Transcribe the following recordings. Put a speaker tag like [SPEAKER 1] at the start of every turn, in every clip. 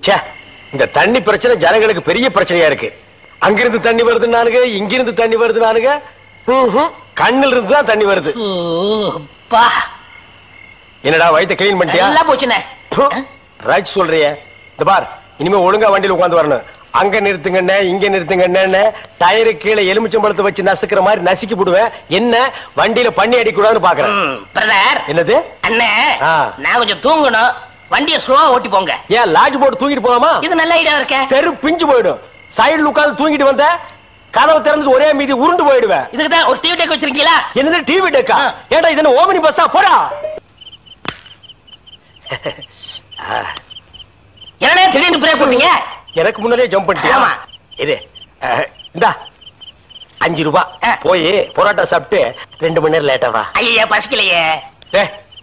[SPEAKER 1] ச்சே, இந்த தண்ணி பிரச்சனை ஜனங்களுக்கு பெரிய பிரச்சனையா இருக்கு. அங்கிருந்து தண்ணி வருதுன்னானுங்க, இங்கிருந்து தண்ணி வருதுன்னானுங்க. கண்ணில் இருந்து தான் தண்ணி வருது. என்னடா வயித்தை கிளீன் பண்ணிட்டியா?
[SPEAKER 2] எல்லாம் போச்சுனே.
[SPEAKER 1] ரைட் சொல்றிய. இந்த பார், இனிமே ஒழுங்கா வண்டியில உட்கார்ந்து வரணும். அங்க நிறுத்துங்கண்ணே, இங்க நிறுத்துங்கண்ணே, டயரு கீழே எலுமிச்சம்பழத்தை வச்சு நசுக்கிற மாதிரி நசுக்கி போடுவேன். என்ன வண்டியில பண்ணி அடிக்கூடாதுன்னு பாக்குறேன்.
[SPEAKER 2] பிரதர்,
[SPEAKER 1] என்னது
[SPEAKER 2] அண்ணே, நான் கொஞ்சம் தூங்கணும். வண்டியை ஸ்லோவா ஓட்டி போங்க.
[SPEAKER 1] ஏன் லாட்ஜ் போட்டு தூங்கிட்டு போலாமா?
[SPEAKER 2] இது நல்ல ஐடியா இருக்கே.
[SPEAKER 1] தெரு பிஞ்சு போயிடும். சைடுல உட்கார்ந்து தூங்கிட்டு வந்த கதவு திறந்து ஒரே மீதி உருண்டு போயிடுவேன்.
[SPEAKER 2] இதுக்கு தான் ஒரு டிவி டெக் வச்சிருக்கீங்களா?
[SPEAKER 1] என்னது டிவி டெக்கா? ஏடா இது என்ன ஓமினி பஸ்ஸா? போடா.
[SPEAKER 2] என்னடா திடீர்னு பிரேக் போட்டீங்க?
[SPEAKER 1] எனக்கு முன்னாடியே ஜம்ப் பண்ணிட்டியா?
[SPEAKER 2] ஆமா.
[SPEAKER 1] இது இந்தா 5 ரூபாய். போய் பரோட்டா சாப்பிட்டு 2 மணி நேரம் லேட்டா வா.
[SPEAKER 2] ஐயா பசிக்கலையே.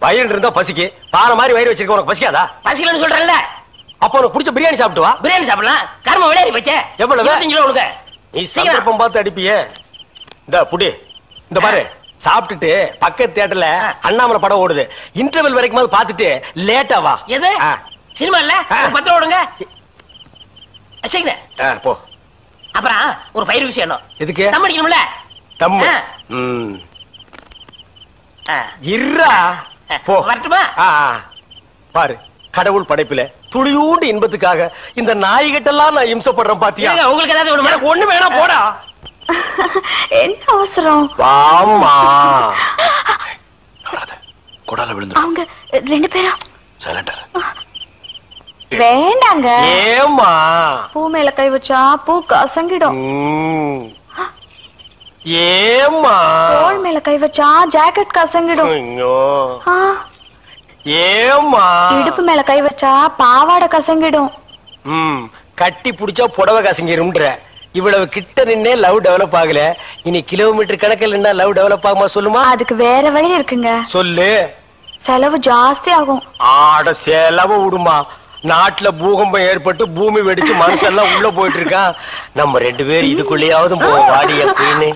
[SPEAKER 1] வயிறு இருந்தா பசிக்கு. பாறை மாதிரி வயிறு வச்சிருக்க, உனக்கு பசிக்காதா?
[SPEAKER 2] பசிக்கலன்னு சொல்றேன்ல.
[SPEAKER 1] அப்ப உனக்கு பிடிச்ச பிரியாணி சாப்பிட்டு வா.
[SPEAKER 2] பிரியாணி சாப்பிடலாம். கர்ம விளையாடி வச்ச.
[SPEAKER 1] எவ்வளவு?
[SPEAKER 2] 25 கிலோ கொடுங்க.
[SPEAKER 1] நீ சந்தர்ப்பம் பார்த்து அடிப்பியே. இந்த புடி, இந்த பாரு, சாப்பிட்டுட்டு பக்கத்து தியேட்டர்ல அண்ணாமலை படம் ஓடுது. இன்டர்வல் வரைக்கும் பாத்துட்டு லேட்டா வா.
[SPEAKER 2] எது சினிமா இல்ல? 10 ரூபா கொடுங்க.
[SPEAKER 1] போ.
[SPEAKER 2] அப்புறம் ஒரு பயிர் விஷயம்.
[SPEAKER 1] எதுக்கு?
[SPEAKER 2] தம் அடிக்கணும்ல.
[SPEAKER 1] தம் இருடா. போ.
[SPEAKER 2] வரட்டுமா?
[SPEAKER 1] பாரு, கடவுள் படைப்புல துளியூண்டு இன்பத்துக்காக இந்த நாய்கிட்டெல்லாம் நான் இம்சப்படுறேன் பாத்தியா?
[SPEAKER 2] உங்களுக்கு ஏதாவது
[SPEAKER 1] ஒண்ணு வேணா போடா.
[SPEAKER 3] என்ன அவசரம்?
[SPEAKER 1] வாமா.
[SPEAKER 4] கொடால விழுந்து.
[SPEAKER 3] அவங்க 2 பேரும்
[SPEAKER 4] சைலண்டா.
[SPEAKER 3] வேண்டாங்க.
[SPEAKER 1] ஏமா?
[SPEAKER 3] பூ மேல கை வச்சா பூ கசங்கிடும்.
[SPEAKER 1] ஏமா?
[SPEAKER 3] தோள் மேல கை வச்சா ஜாக்கெட் கசங்கிடும்.
[SPEAKER 1] ஏமா?
[SPEAKER 3] இடுப்பு மேல கை வச்சா பாவாடை கசங்கிடும்.
[SPEAKER 1] கட்டி புடிச்சா புடவை கசங்கிரும்ன்ற. இவ்வளவு கிட்ட நின்னே லவ் டெவலப் ஆகல. இனி கிலோமீட்டர் கணக்கில் நின்னா லவ் டெவலப் ஆகுமா சொல்லுமா?
[SPEAKER 3] அதுக்கு வேற வழி இருக்குங்க.
[SPEAKER 1] சொல்லு.
[SPEAKER 3] செலவு ஜாஸ்தி ஆகும்.
[SPEAKER 1] ஆட செலவு விடுமா. நாட்டுல பூகம்பம் ஏற்பட்டு பூமி வெடிச்சு மனுஷெல்லாம் உள்ள போயிட்டு இருக்கான். நம்ம 2 பேரும் இதுக்குள்ளேயாவது போவோம். வாடி அப்படின்னு.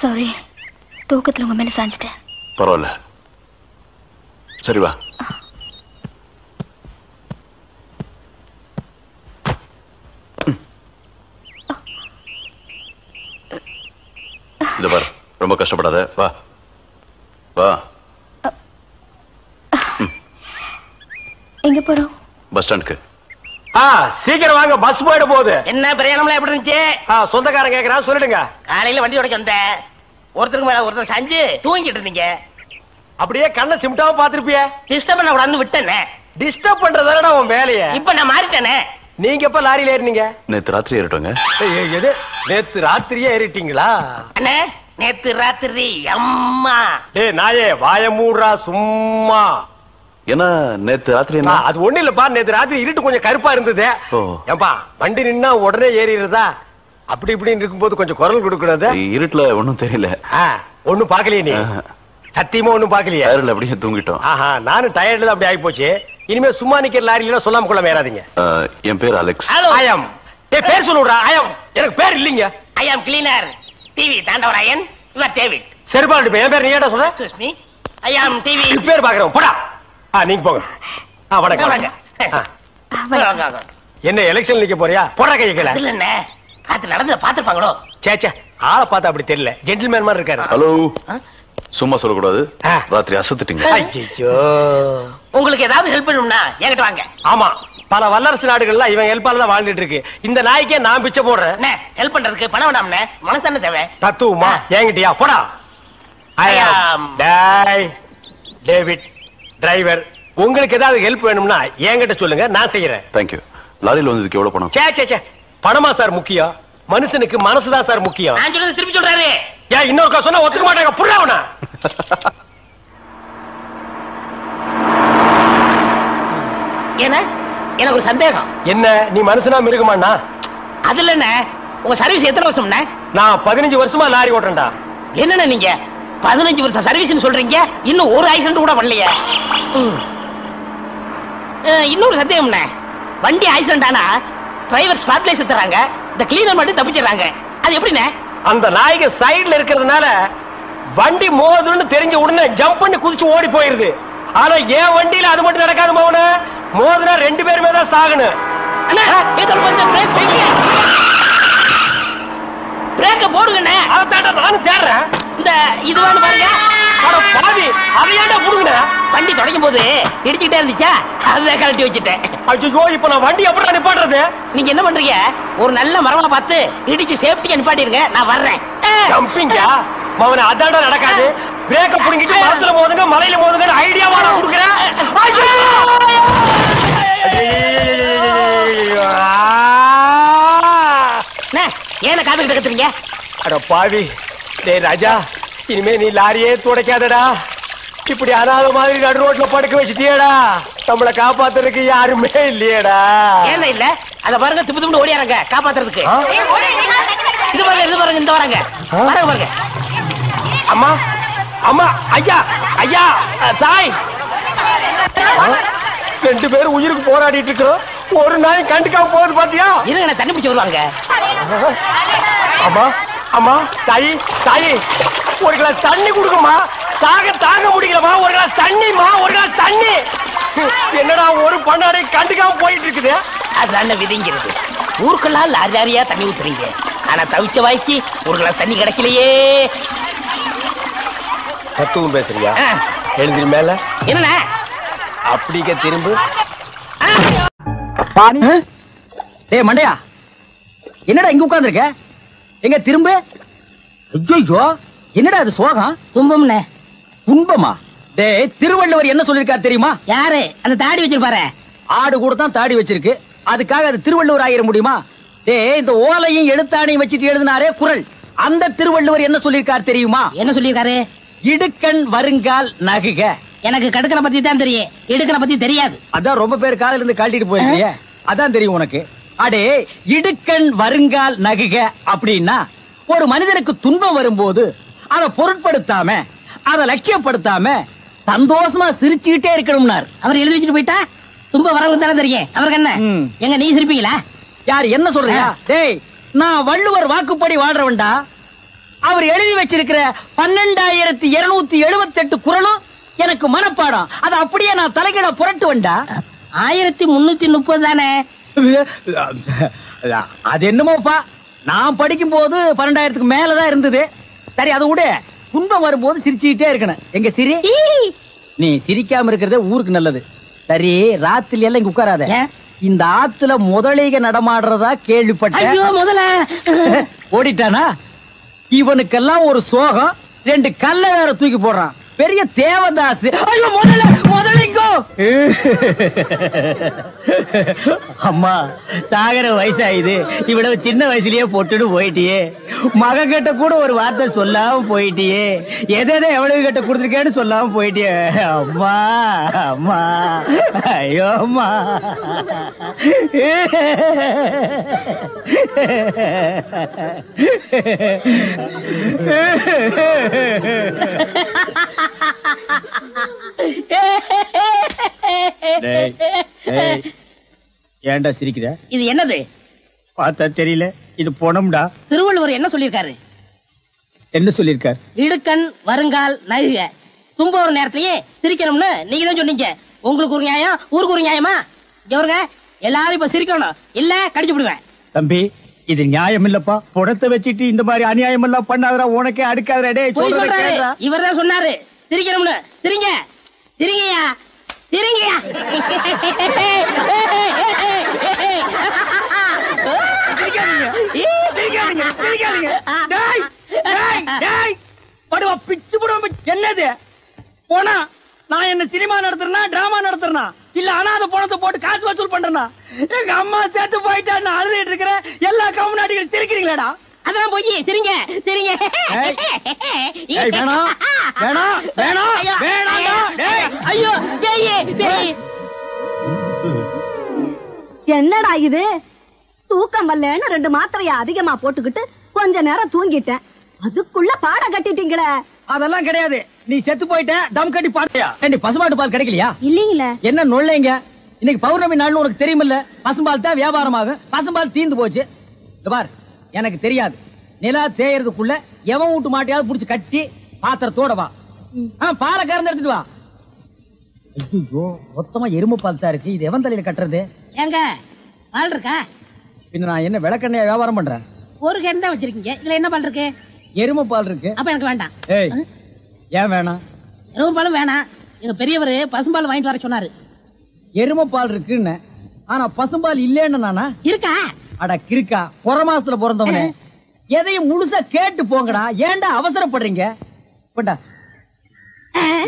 [SPEAKER 3] சாரி, தூக்கத்துல உங்க மேல சாஞ்சிட்டேன்.
[SPEAKER 4] பரவாயில்ல, சரி வா. இந்த பாரு, ரொம்ப கஷ்டப்படாத. வா வா.
[SPEAKER 3] எங்க போறோம்?
[SPEAKER 4] பஸ் ஸ்டாண்டுக்கு.
[SPEAKER 1] சீக்கிரம் வாங்க, பஸ் போயிட போகுது.
[SPEAKER 2] என்ன பிரயாணம்லாம் எப்படி இருந்துச்சு?
[SPEAKER 1] சொந்தக்காரன் கேக்குறா, சொல்லிடுங்க.
[SPEAKER 2] காலையில வண்டி உடைக்க வந்தேன். ஒருத்தருக்கு மேல ஒருத்தர் சாஞ்சு தூங்கிட்டு இருந்தீங்க.
[SPEAKER 1] அப்படியே கண்ணை சிமிட்டாம பாத்துருப்பிய.
[SPEAKER 2] டிஸ்டர்ப் பண்ண கூடாதுன்னு விட்டேனே.
[SPEAKER 1] டிஸ்டர்ப் பண்றதானடா உன் வேலைய.
[SPEAKER 2] இப்ப நான் மாறிட்டேனே.
[SPEAKER 1] நீங்க எப்ப லாரியில ஏறினீங்க?
[SPEAKER 4] நேத்து ராத்திரி ஏறிட்டோங்க.
[SPEAKER 1] எது? நேத்து ராத்திரியே ஏறிட்டீங்களா?
[SPEAKER 2] அண்ணே, நேத்து ராத்திரி. அம்மா
[SPEAKER 1] நாயே வாய மூடுறா சும்மா.
[SPEAKER 4] ஏன்னா நேத்து ராத்திரி என்ன?
[SPEAKER 1] அது ஒண்ணு இல்லப்பா, நேத்து ராத்திரி இருட்டு கொஞ்சம் கருப்பா இருந்தது. ஏன்பா வண்டி நின்னா உடனே ஏறிடுறதா? அப்படி இப்படின்னு இருக்கும்போது கொஞ்சம் குரல் கொடுக்கறது.
[SPEAKER 4] இருட்டுல ஒண்ணும் தெரியல.
[SPEAKER 1] ஒண்ணும் பாக்கலையே நீ? சத்தியமா ஒண்ணும் பாக்கலையே?
[SPEAKER 4] டயர்ல அப்படியே தூங்கிட்டோம்.
[SPEAKER 1] நானும் டயர்ட்ல அப்படி ஆகி போச்சு. இனிமே சும்மா நிக்கிற லாரியில சொல்லாம கொள்ள மேறாதீங்க.
[SPEAKER 4] என் பேர் அலெக்ஸ்.
[SPEAKER 1] ஐயம். பேர் சொல்லுடா. ஐயம். எனக்கு பேர் இல்லீங்க.
[SPEAKER 2] I am cleaner TV Thandavarayan. You are David.
[SPEAKER 1] சரிபாடு. என் பேர் நீ ஏடா சொல்ற?
[SPEAKER 2] Excuse me. I am TV.
[SPEAKER 1] பேர் பாக்குறோம். போடா. நீங்க போங்க. வணக்கம். என்ன எலெக்ஷன் நிக்க போறியா? போடா கைய கீழ.
[SPEAKER 2] இல்ல அண்ணே, காத்து நடந்து பாத்துப்பாங்களோ?
[SPEAKER 1] சேச்சே, ஆளை பார்த்தா அப்படி தெரியல. ஜென்டில்மேன் மாதிரி இருக்காரு.
[SPEAKER 4] ஹலோ, சும்மா சொல்லக்கூடாது. ராத்திரி அசத்துட்டீங்க.
[SPEAKER 1] ஐயோ,
[SPEAKER 2] உங்களுக்கு ஏதாவது ஹெல்ப் பண்ணணும்னா என்கிட்ட வாங்க.
[SPEAKER 1] ஆமா, பல வல்லரசு நாடுகள்ல இவன் ஹெல்ப்பால தான் வாழ்ந்துட்டு இருக்கு. இந்த நாய்க்கே நான் பிச்சை போடுறேன்.
[SPEAKER 2] ஹெல்ப் பண்றதுக்கு பணம் வேண்டாம்னே, மனசு தேவை.
[SPEAKER 1] தத்துவமா? என்கிட்டயா? போடா. டேவிட் டிரைவர், உங்களுக்கு ஏதாவது ஹெல்ப் வேணும்னா என்கிட்ட சொல்லுங்க, நான் செய்யறேன்.
[SPEAKER 4] தேங்க்யூ. லாரியில வந்ததுக்கு எவ்வளவு பணம்?
[SPEAKER 1] சே பணமா சார் முக்கியம்? மனுஷனுக்கு மனசுதான் சார் முக்கியம்.
[SPEAKER 2] நான் சொல்றது திருப்பி சொல்றாரு.
[SPEAKER 1] ஏன் இன்னொரு சொன்னா ஒத்துக்க மாட்டாங்க. புறாவனா?
[SPEAKER 2] ஏன்னா எனக்கு ஒரு சந்தேகம்.
[SPEAKER 1] என்ன, நீ மனுஷனா மிருகமாண்ணா?
[SPEAKER 2] அதுல என்ன, உங்க சர்வீஸ் எத்தனை வருஷம்ண்ணே?
[SPEAKER 1] நான் 15 வருஷமா லாரி ஓட்டுறேன்டா.
[SPEAKER 2] என்னண்ணே நீங்க 15 வருஷம் சர்வீஸ்னு சொல்றீங்க, இன்னும் ஒரு ஆக்சிடென்ட் கூட பண்ணலையே. இன்னொரு சந்தேகம்ண்ணே, வண்டி ஆக்சிடென்ட் ஆனா டிரைவர் ஸ்பாட்ல செத்துறாங்க, இந்த கிளீனர் மட்டும் தப்பிச்சிடறாங்க. அது எப்படிண்ணே?
[SPEAKER 1] அந்த நாய்க்கு சைடுல இருக்கிறதுனால வண்டி மோதுன்னு தெரிஞ்ச உடனே ஜம்ப் பண்ணி குதிச்சு ஓடி போயிருது. ஆனா என் வண்டியில அது மட்டும் நடக்காது மோன. மோதுனா 2 பேருமே தான் சாகணும்.
[SPEAKER 2] அண்ணா ஏதோ கொஞ்சம் பிரேக் போடுங்க. பிரேக்க போடுங்கண்ணே.
[SPEAKER 1] அதான்டா நானும் தேடுறேன்.
[SPEAKER 2] இந்த இது வந்து பாருங்க.
[SPEAKER 1] அட பாவி, அதையாண்டா புடுங்கண்ணே.
[SPEAKER 2] வண்டி தொடங்கும் போது இடிச்சுக்கிட்டே இருந்துச்சா, அதுதான் கழட்டி வச்சுட்டேன்.
[SPEAKER 1] ஐயோ, இப்ப நான் வண்டி எப்படி நிப்பாட்டுறது?
[SPEAKER 2] நீங்க என்ன பண்றீங்க, ஒரு நல்ல மரமா பார்த்து இடிச்சு சேஃப்டியா நிப்பாட்டிருங்க, நான் வர்றேன்.
[SPEAKER 1] ஜம்பிங்கா மவன, அதான்டா நடக்காது. பிரேக்க புடுங்கிட்டு மரத்துல மோதுங்க, மலையில மோதுங்க ஐடியாவா நான் கொடுக்குறேன்.
[SPEAKER 2] ஏன காதுகிட்ட கத்துறீங்க?
[SPEAKER 1] அட பாவி, டேய் ராஜா, இனிமே நீ லாரியே துடைக்காதடா. இப்படி அனாத மாதிரி நடு ரோட்ல படுக்க வச்சுட்டியேடா. நம்மளை காப்பாத்துறதுக்கு யாருமே இல்லையேடா.
[SPEAKER 2] ஏன் இல்ல? அத பாருங்க, திப்பு திப்பு ஓடியாரங்க காப்பாத்துறதுக்கு. இது பாருங்க, இது பாருங்க, இந்த வராங்க பாருங்க பாருங்க.
[SPEAKER 1] அம்மா அம்மா, ஐயா ஐயா, தாய், 2 பேரும் உயிருக்கு போராடிட்டு இருக்கிறோம். ஒரு நாய் கண்டுக்காம போகுது பாத்தியா?
[SPEAKER 2] இருங்க, தண்ணி பிடிச்சு வருவாங்க.
[SPEAKER 1] அம்மா அம்மா, தாயி தாயி, ஒரு கிளாஸ் தண்ணி கொடுக்குமா. தாங்க முடியலமா. ஒரு கிளாஸ் தண்ணிமா, ஒரு கிளாஸ் தண்ணி. என்னடா ஒரு பண்ணாடை கண்டுக்காம போயிட்டு இருக்குது.
[SPEAKER 2] அதுதான விதிங்கிறது. ஊருக்கெல்லாம் லாரி லாரியா தண்ணி ஊத்துறீங்க, ஆனா தவிச்ச வாய்க்கு ஒரு கிளாஸ் தண்ணி கிடைக்கலையே.
[SPEAKER 1] தத்துவம் பேசுறியா? எழுதி மேல
[SPEAKER 2] என்ன
[SPEAKER 1] அப்படிக்க திரும்ப.
[SPEAKER 5] டேய் மண்டையா, என்னடா இங்க உட்கார்ந்திருக்க? எங்க திரும்ப? ஐயோ, என்னடா அது சோகம்?
[SPEAKER 2] துன்பம்னே.
[SPEAKER 5] துன்பமா? டேய், திருவள்ளுவர் என்ன சொல்லிருக்காரு தெரியுமா?
[SPEAKER 2] யாரு அந்த தாடி வச்சிருப்பாரு?
[SPEAKER 5] ஆடு கூட தான் தாடி வச்சிருக்கு, அதுக்காக அது திருவள்ளுவர் ஆயிர முடியுமா? டேய், இந்த ஓலையும் எழுத்தாணையும் வச்சிட்டு எழுதினாரே குறள், அந்த திருவள்ளுவர் என்ன சொல்லிருக்காரு தெரியுமா?
[SPEAKER 2] என்ன சொல்லிருக்காரு?
[SPEAKER 5] இடுக்கண் வருங்கால் நகுக.
[SPEAKER 2] எனக்கு கடுக்கனை பத்தி தான் தெரியும், இடுக்கனை பத்தி தெரியாது.
[SPEAKER 5] அதான் ரொம்ப பேர் காலையில இருந்து காட்டிட்டு போயிருக்கீங்க, அதான் தெரியும் உனக்கு. அடே, இடுக்கண் வருங்கால் நகுக அப்படின்னா ஒரு மனிதனுக்கு துன்பம் வரும்போது அதை பொருட்படுத்தாம, அதை லட்சியப்படுத்தாம சந்தோஷமா சிரிச்சுக்கிட்டே இருக்கணும்னார்.
[SPEAKER 2] அவர் எழுதி வச்சுட்டு போயிட்டா துன்பம் வரவங்க தானே தெரியும். அவருக்கு என்ன? எங்க நீ சிரிப்பீங்களா?
[SPEAKER 5] யார் என்ன சொல்றீங்க? டேய், நான் வள்ளுவர் வாக்குப்படி வாழ்றவன்டா. அவர் எழுதி வச்சிருக்கிற 12,278 குறளும் எனக்கு மனப்பாடம். அது அப்படியே நான் தலைகீழ புரட்டுவன்டா.
[SPEAKER 2] 1330 தானே?
[SPEAKER 5] அது என்னமோப்பா, நான் படிக்கும் போது 12,000க்கு மேலதான் இருந்தது. சரி, அது விட துன்பம் வரும்போது சிரிச்சுக்கிட்டே இருக்கணும். எங்க சிரி, நீ சிரிக்காம இருக்கிறதே ஊருக்கு நல்லது. சரி, ராத்திரி எல்லாம் இங்க உட்காராத. இந்த ஆத்துல முதலைக நடமாடுறதா கேள்விப்பட்டேன்.
[SPEAKER 2] ஐயோ, முதல்ல
[SPEAKER 5] ஓடிட்டானா? இவனுக்கெல்லாம் ஒரு சோகம், 2 கல்ல வேற தூக்கி போடுறான். பெரிய தேவதாஸ். ஐயோ, முதலிங்கோ. அம்மா, சாகர வயசாயுது, இவ்வளவு சின்ன வயசுலயே பொட்டுன்னு போயிட்டியே. மகன் கிட்ட கூட ஒரு வார்த்தை சொல்லாம போயிட்டியே. எதை எவ்வளவு கிட்ட கொடுத்துருக்கேன்னு சொல்லாம போயிட்டியே. அம்மா அம்மா, ஐயோ அம்மா. ஏன்டா சிரிக்கிற?
[SPEAKER 2] இது என்னது?
[SPEAKER 5] பார்த்தா தெரியல, இது பொணம்டா.
[SPEAKER 2] திருவள்ளுவர் என்ன சொல்லிருக்காரு?
[SPEAKER 5] என்ன சொல்லிருக்காரு?
[SPEAKER 2] இடுக்கண் வருங்கால் நகுக. துன்ப ஒரு நேரத்திலேயே சிரிக்கணும்னு நீங்க தான் சொன்னீங்க. உங்களுக்கு ஒரு நியாயம், ஊருக்கு ஒரு நியாயமா? இவருங்க எல்லாரும் இப்ப சிரிக்கணும், இல்ல கடிச்சு விடுவேன்.
[SPEAKER 5] தம்பி, இது நியாயம் இல்லப்பா. புடத்தை வச்சிட்டு இந்த மாதிரி அநியாயம் எல்லாம் பண்ணாதரா, உனக்கே அடுக்காதரா.
[SPEAKER 2] இவர் தான் சொன்னாரு சிரிக்கணும்னு. சிரிங்க சிரிங்கயா, சிரிங்கயா.
[SPEAKER 5] என்னது போனா? நான் என்ன சினிமா நடத்துறேனா, டிராமா நடத்துறேனா, இல்ல அனாத பணத்தை போட்டு காசு வசூல் பண்றேனா? எங்க அம்மா சேர்த்து போயிட்டா நான் அழுதுட்டு இருக்கிறேன். எல்லா கம்நாட்டிகள் சிரிக்கிறீங்களாடா?
[SPEAKER 2] அதெல்லாம் போய் சிரிங்க சிரிங்க.
[SPEAKER 5] வேணாம் வேணாம் வேணாம் வேணாம்.
[SPEAKER 2] ஐயோ,
[SPEAKER 3] என்னடா இது?
[SPEAKER 6] தூக்கம் வரலன்னு 2 மாத்திரைய அதிகமா போட்டுக்கிட்டு கொஞ்ச நேரம் தூங்கிட்டேன். அதுக்குள்ள பாட கட்டிட்டீங்களே.
[SPEAKER 5] அதெல்லாம் கிடையாது. நீ செத்து போயிட்ட, தம் கட்டி பாட்டியா? பசுமாட்டு பால் கிடைக்கலையா?
[SPEAKER 3] இல்லீங்களே.
[SPEAKER 5] என்ன நொல்லைங்க? இன்னைக்கு பௌர்ணமி நாள்னு உனக்கு தெரியுமில்ல? பசும்பால் தான் வியாபாரமாகும். பசும்பால் தீந்து போச்சு. பார், எனக்கு தெரியாது. நிலா தேயறதுக்குள்ள எவன் வீட்டு மாட்டையாவது புடிச்சு கட்டி பாத்திரத்தோட வா. பாலை கறந்து எடுத்துட்டு வா. ஐயோ, மொத்தமா எருமை பால் தான் இருக்கு. இது எவன் தலையில கட்டுறது?
[SPEAKER 2] ஏங்க பால் இருக்கா?
[SPEAKER 5] பின்ன நான் என்ன விளக்கெண்ணையா வியாபாரம் பண்றேன்?
[SPEAKER 2] ஒரு கேன் தான் வச்சிருக்கீங்க. இதுல என்ன பால் இருக்கு?
[SPEAKER 5] எருமை பால் இருக்கு.
[SPEAKER 2] அப்ப எனக்கு வேண்டாம்.
[SPEAKER 5] ஏய், ஏன் வேணாம்?
[SPEAKER 2] எருமை பாலும் வேணாம். எங்க பெரியவர் பசும்பால் வாங்கிட்டு வர சொன்னாரு.
[SPEAKER 5] எருமை பால் இருக்குன்னு, ஆனா பசும்பால் இல்லன்னு நானா?
[SPEAKER 2] இருக்கா?
[SPEAKER 5] அட கிறுக்கா, புற மாசத்துல பிறந்தவனே, எதையும் முழுசா கேட்டு போங்கடா. ஏன்டா அவசரப்படுறீங்க? போட்டா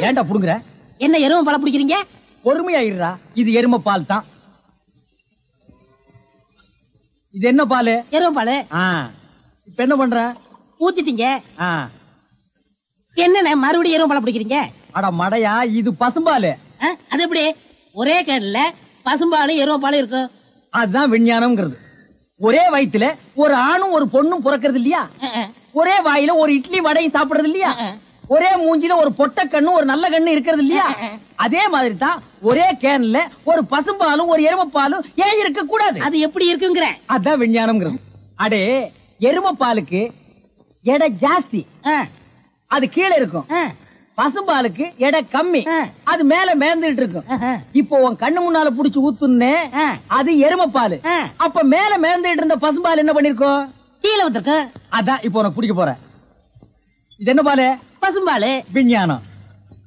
[SPEAKER 5] ஏன்டா புடுங்குற?
[SPEAKER 2] என்ன எருமை பால் பிடிக்கிறீங்க?
[SPEAKER 5] பொறுமையாயிடுறா. இது எருமை பால் தான். இது என்ன பால்?
[SPEAKER 2] எருமை பால்.
[SPEAKER 5] இப்ப என்ன பண்ற?
[SPEAKER 2] ஊத்திட்டீங்க. என்ன மறுபடியும் எருமை பால் பிடிக்கிறீங்க?
[SPEAKER 5] அட மடையா, இது பசும்பால்.
[SPEAKER 2] அது எப்படி ஒரே கேன்ல பசும்பாலும் எருமை பாலும் இருக்கும்?
[SPEAKER 5] அதுதான் விஞ்ஞானம்ங்கிறது. ஒரே வயித்துல ஒரு ஆணும் ஒரு பொண்ணும் பிறக்கிறது இல்லையா? ஒரே வாயில ஒரு இட்லி வடையும் சாப்பிடுறது இல்லையா? ஒரே மூஞ்சில ஒரு பொட்ட கண்ணு ஒரு நல்ல கண்ணு இருக்கிறது இல்லையா? அதே மாதிரி தான் ஒரே கேன்ல ஒரு பசும்பாலும் ஒரு எருமைப்பாலும் ஏன் இருக்க கூடாது?
[SPEAKER 2] அது எப்படி இருக்குங்கிற?
[SPEAKER 5] அதான் விஞ்ஞானம்ங்கிறது. அடே, எருமைப்பாலுக்கு எடை ஜாஸ்தி, அது கீழே இருக்கும். பசும்பாலுக்கு எடை கம்மி, அது மேல மேந்துட்டு இருக்கும். இப்போ உன் கண்ணு முன்னால புடிச்சு ஊத்துனே, அது எருமைப்பால். அப்ப மேல மேந்துட்டு இருந்த பசும்பால் என்ன பண்ணிருக்கோம்?
[SPEAKER 2] கீழே ஊத்துருக்கு.
[SPEAKER 5] அதான் இப்போ உனக்கு குடிக்க போற. இது என்ன பாலு?
[SPEAKER 2] பசும்பாலு.
[SPEAKER 5] விஞ்ஞானம்.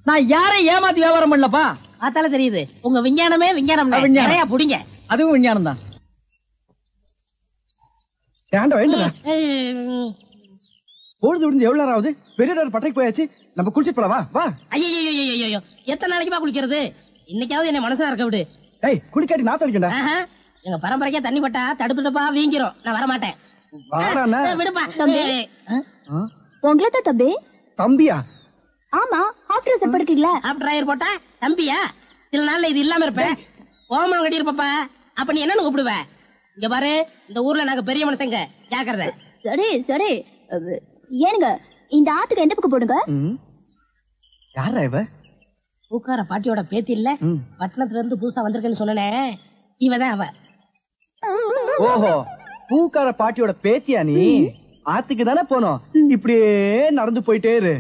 [SPEAKER 5] நான் யாரையும் ஏமாத்தி வியாபாரம் பண்ணலப்பா.
[SPEAKER 2] அதால தெரியுது உங்க விஞ்ஞானமே விஞ்ஞானம். நிறைய புடிங்க.
[SPEAKER 5] அதுவும் விஞ்ஞானம் தான். பொழுது விடுந்து எவ்வளவு நேரம் ஆகுது? பெரிய பட்டைக்கு போயாச்சு. நம்ம குளிச்சு போலவா? வா.
[SPEAKER 2] ஐயோ, எத்தனை நாளைக்குமா குளிக்கிறது? இன்னைக்காவது என்ன மனசா இருக்க விடு.
[SPEAKER 5] டேய், குளிக்காட்டி நான் தடிக்கண்டா.
[SPEAKER 2] எங்க பரம்பரைக்கா தண்ணி பட்டா தடுப்பு தப்பா வீங்கிரும். நான் வர மாட்டேன். விடுப்பா.
[SPEAKER 3] உங்களை தான் தம்பி.
[SPEAKER 5] தம்பியா?
[SPEAKER 3] ஆமா, ஹாஃப் ட்ரெஸ் போட்டுக்கீங்களா?
[SPEAKER 2] ஹாஃப் டிரைவர் போட்டா தம்பியா? சில நாள்ல இது இல்லாம இருப்பேன். ஓமனம் கட்டி இருப்பா. அப்ப நீ என்னன்னு கூப்பிடுவ? இங்க பாரு, இந்த ஊர்ல நாங்க பெரிய மனுஷங்க, ஜாக்கிரதை.
[SPEAKER 3] சரி சரி. ஏனுங்க, இந்த ஆத்துக்கு எந்த பக்கம் போடுங்க?
[SPEAKER 5] யாரா இவ?
[SPEAKER 2] பூக்கார பாட்டியோட பேத்தி இல்ல, பட்டணத்துல இருந்து புதுசா வந்திருக்கேன்னு சொன்னே, இவதான் அவ.
[SPEAKER 5] ஓஹோ, பூக்கார பாட்டியோட பேத்தியா நீ? ஆத்துக்கு தானே போனோம். இப்படியே நடந்து போயிட்டே இரு.